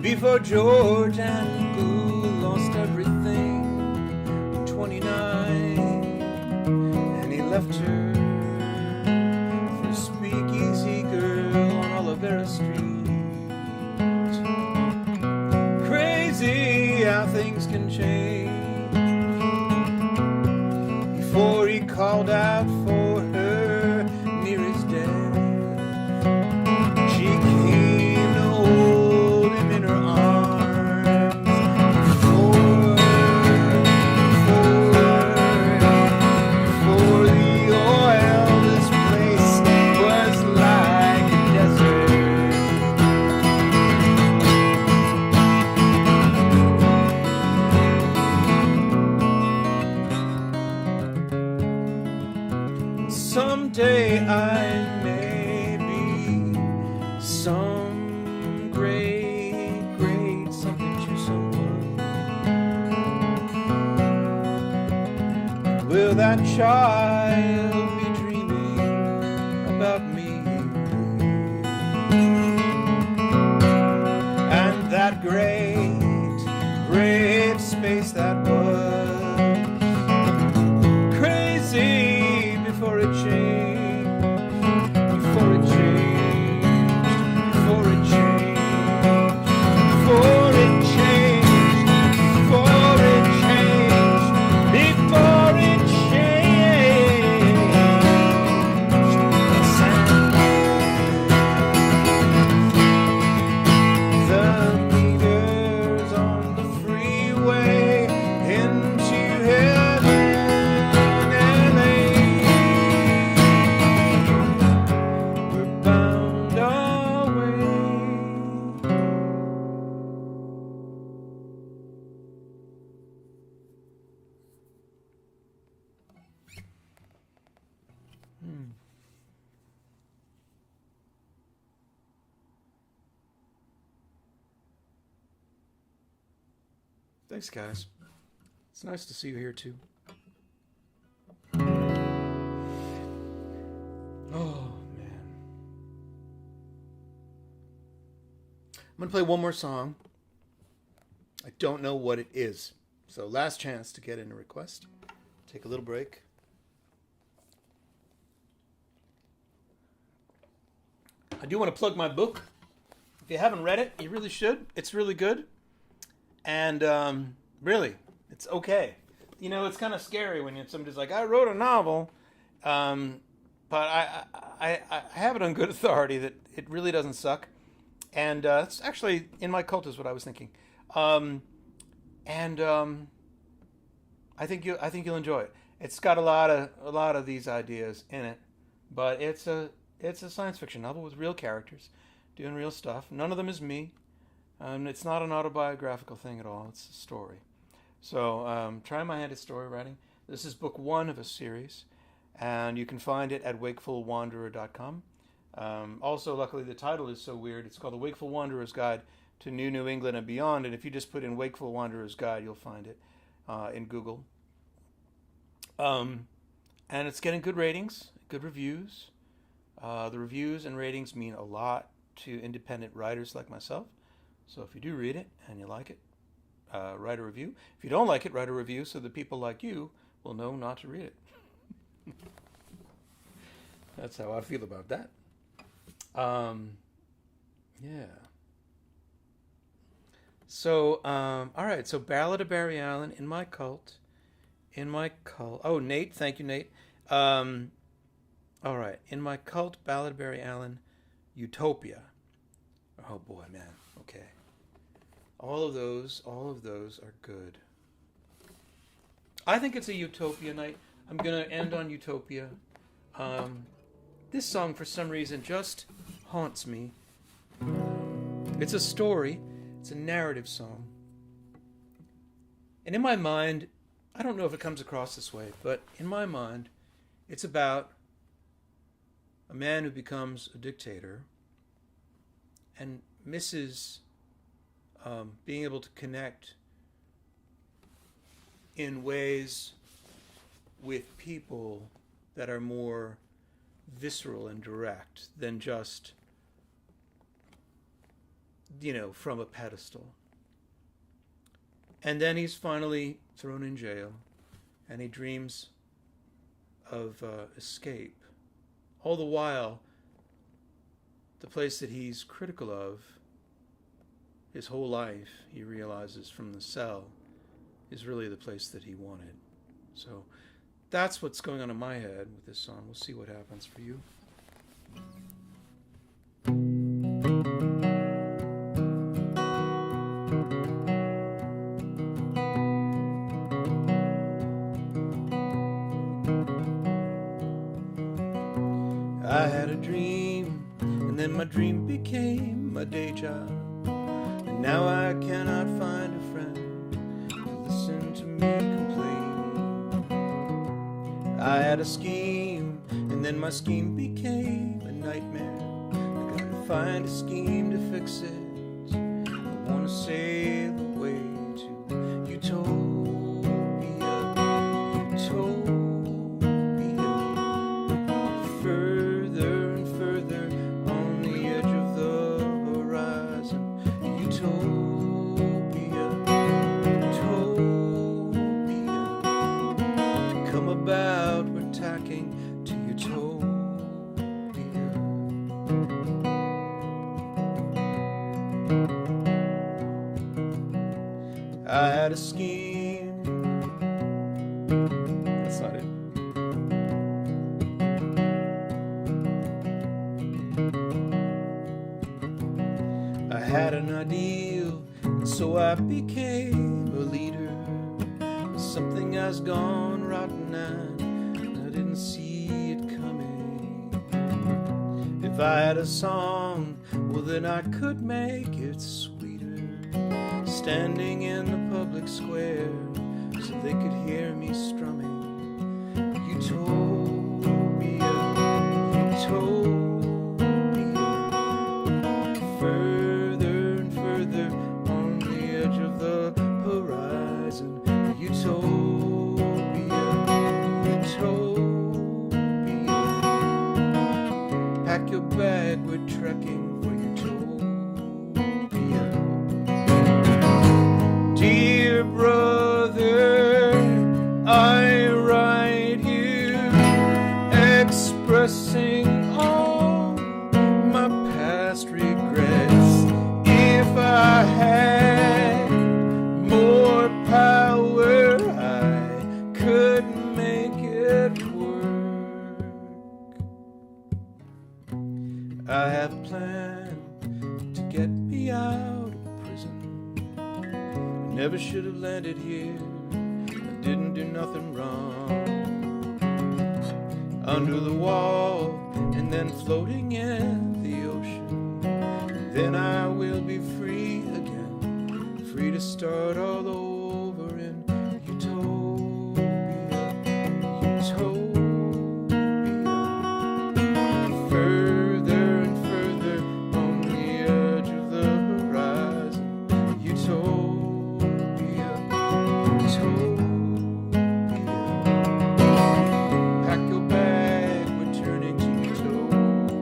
Before George and Boo lost everything in 29, and he left her for a speakeasy girl on Olivera Street. Crazy how things can change. Before he called out for her near his death, she came to hold him in her arms. Before the oil, this place was like a desert. Someday I may be some great something to someone. Will that child be dreaming about me? And that great space that was crazy before it changed, before it changed, before it changed, before it changed, before it changed, before it changed. The meters on the freeway into heaven. LA, we're bound away. Thanks, guys. It's nice to see you here too. Oh, man. I'm going to play one more song. I don't know what it is. So last chance to get in a request. Take a little break. I do want to plug my book. If you haven't read it, you really should. It's really good. And really, it's okay. You know, it's kind of scary when somebody's like, I wrote a novel. But I have it on good authority that it really doesn't suck. And it's actually in my cult is what I was thinking. I think you'll enjoy it. It's got a lot of these ideas in it, but it's a science fiction novel with real characters doing real stuff. None of them is me. It's not an autobiographical thing at all. It's a story. So trying my hand at story writing. This is book 1 of a series, and you can find it at wakefulwanderer.com. Also, luckily, the title is so weird. It's called The Wakeful Wanderer's Guide to New England and Beyond. And if you just put in Wakeful Wanderer's Guide, you'll find it in Google. And it's getting good ratings, good reviews. The reviews and ratings mean a lot to independent writers like myself. So if you do read it and you like it, write a review. If you don't like it, write a review so that people like you will know not to read it. That's how I feel about that. Yeah. So, all right. So, Ballad of Barry Allen in my cult. Oh, Nate. Thank you, Nate. All right. In my cult, Ballad of Barry Allen, Utopia. Oh boy, man. Okay. All of those are good. I think it's a Utopia night. I'm gonna end on Utopia. This song, for some reason, just haunts me. It's a story. It's a narrative song. And in my mind, I don't know if it comes across this way, but in my mind, it's about a man who becomes a dictator and misses being able to connect in ways with people that are more visceral and direct than just, from a pedestal. And then he's finally thrown in jail, and he dreams of escape. All the while, the place that he's critical of his whole life, he realizes from the cell, is really the place that he wanted. So that's what's going on in my head with this song. We'll see what happens for you. I had a dream, and then my dream became my day job. And now I cannot find a friend to listen to me complain. I had a scheme, and then my scheme became a nightmare. I gotta find a scheme to fix it. I wanna sail away to Utopia, Utopia. Further and further on the edge of the horizon. Utopia, Utopia. Come about, we're tacking to Utopia. I had a scheme. That's not it. I had an ideal, and so I became a leader. Something has gone rotten and I didn't see it coming. If I had a song, well then I could make it sweeter. Standing in the public square so they could hear me strumming. Utopia, Utopia. Further and further on the edge of the horizon. Utopia, Utopia. Pack your bag, we're trekking for Utopia. Dear brother, I write you expressing all my past regrets. If I had more power, I could make it work. I have a plan to get me out of prison. Never should have landed here. I didn't do nothing wrong. Under the wall and then floating in the ocean. Then I will be free again, free to start all over in Utopia, Utopia. Further and further on the edge of the horizon. Utopia, Utopia. Pack your bag, we're turning to Utopia.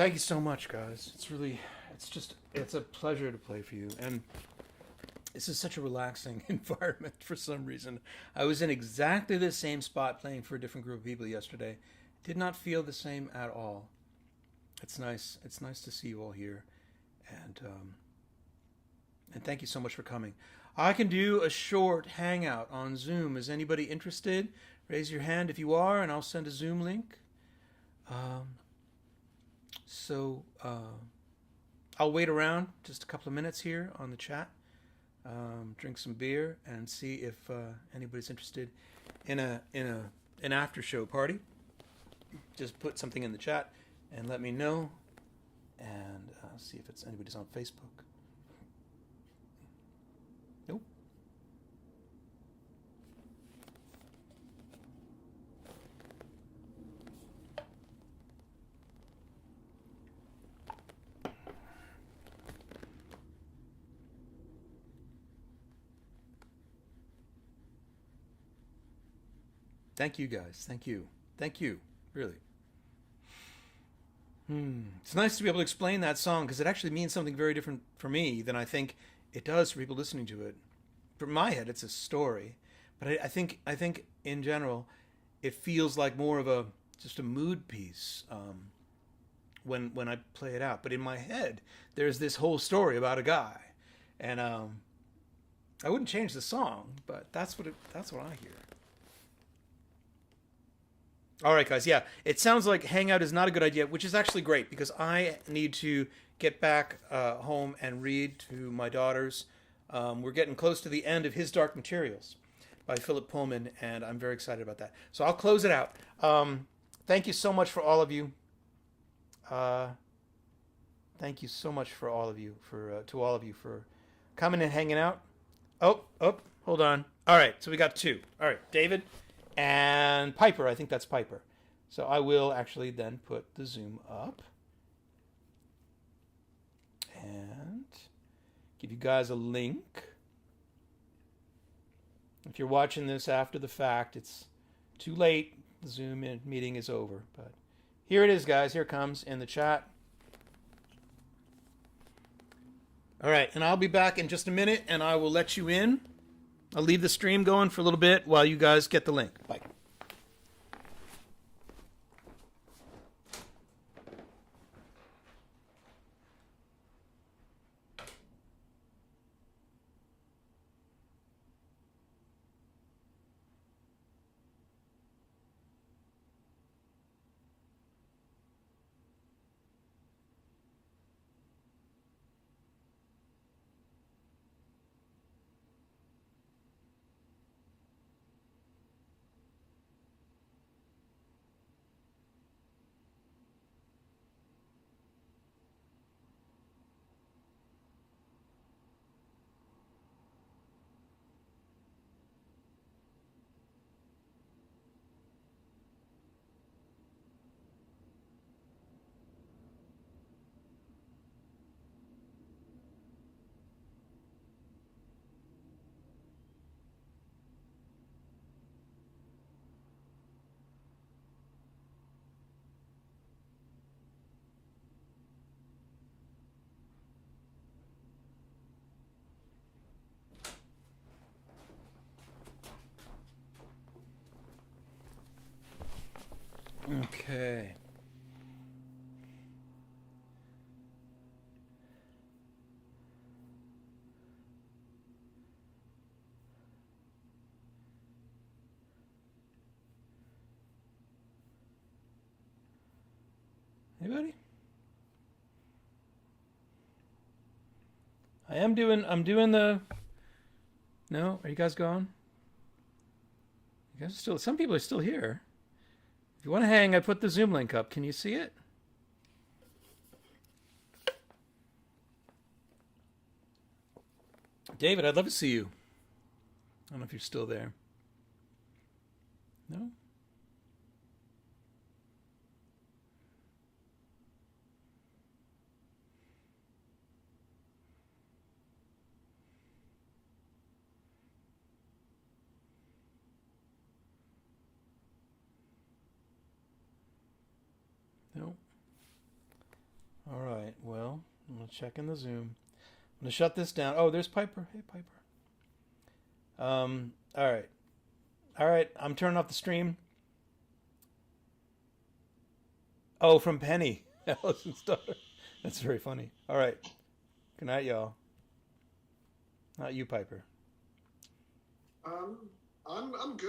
Thank you so much, guys. It's a pleasure to play for you. And this is such a relaxing environment for some reason. I was in exactly the same spot playing for a different group of people yesterday. Did not feel the same at all. It's nice. It's nice to see you all here. And thank you so much for coming. I can do a short hangout on Zoom. Is anybody interested? Raise your hand if you are, and I'll send a Zoom link. Um, so I'll wait around just a couple of minutes here on the chat, drink some beer, and see if anybody's interested in an after show party. Just put something in the chat and let me know, and see if anybody's on Facebook. Nope. Thank you, guys. Thank you. Thank you. Really. It's nice to be able to explain that song because it actually means something very different for me than I think it does for people listening to it. From my head, it's a story, but I think in general, it feels like more of a just a mood piece when I play it out. But in my head, there's this whole story about a guy, and I wouldn't change the song, but that's what I hear. All right, guys. Yeah, it sounds like Hangout is not a good idea, which is actually great because I need to get back home and read to my daughters. We're getting close to the end of His Dark Materials by Philip Pullman, and I'm very excited about that. So I'll close it out. Thank you so much for all of you. Thank you so much for all of you to all of you for coming and hanging out. Oh, hold on. All right, so we got two. All right, David and Piper. I think that's Piper. So I will actually then put the Zoom up and give you guys a link. If you're watching this after the fact, it's too late. The Zoom meeting is over. But here it is, guys. Here it comes in the chat. All right, and I'll be back in just a minute, and I will let you in. I'll leave the stream going for a little bit while you guys get the link. Bye. Okay. Anybody? I'm doing the... No? Are you guys gone? You guys are still... Some people are still here. If you want to hang, I put the Zoom link up. Can you see it? David, I'd love to see you. I don't know if you're still there. No? No? All right. Well, I'm gonna check in the Zoom. I'm gonna shut this down. Oh, there's Piper. Hey, Piper. All right. All right. I'm turning off the stream. Oh, from Penny, Allison's daughter. That's very funny. All right. Good night, y'all. Not you, Piper. Um, I'm good.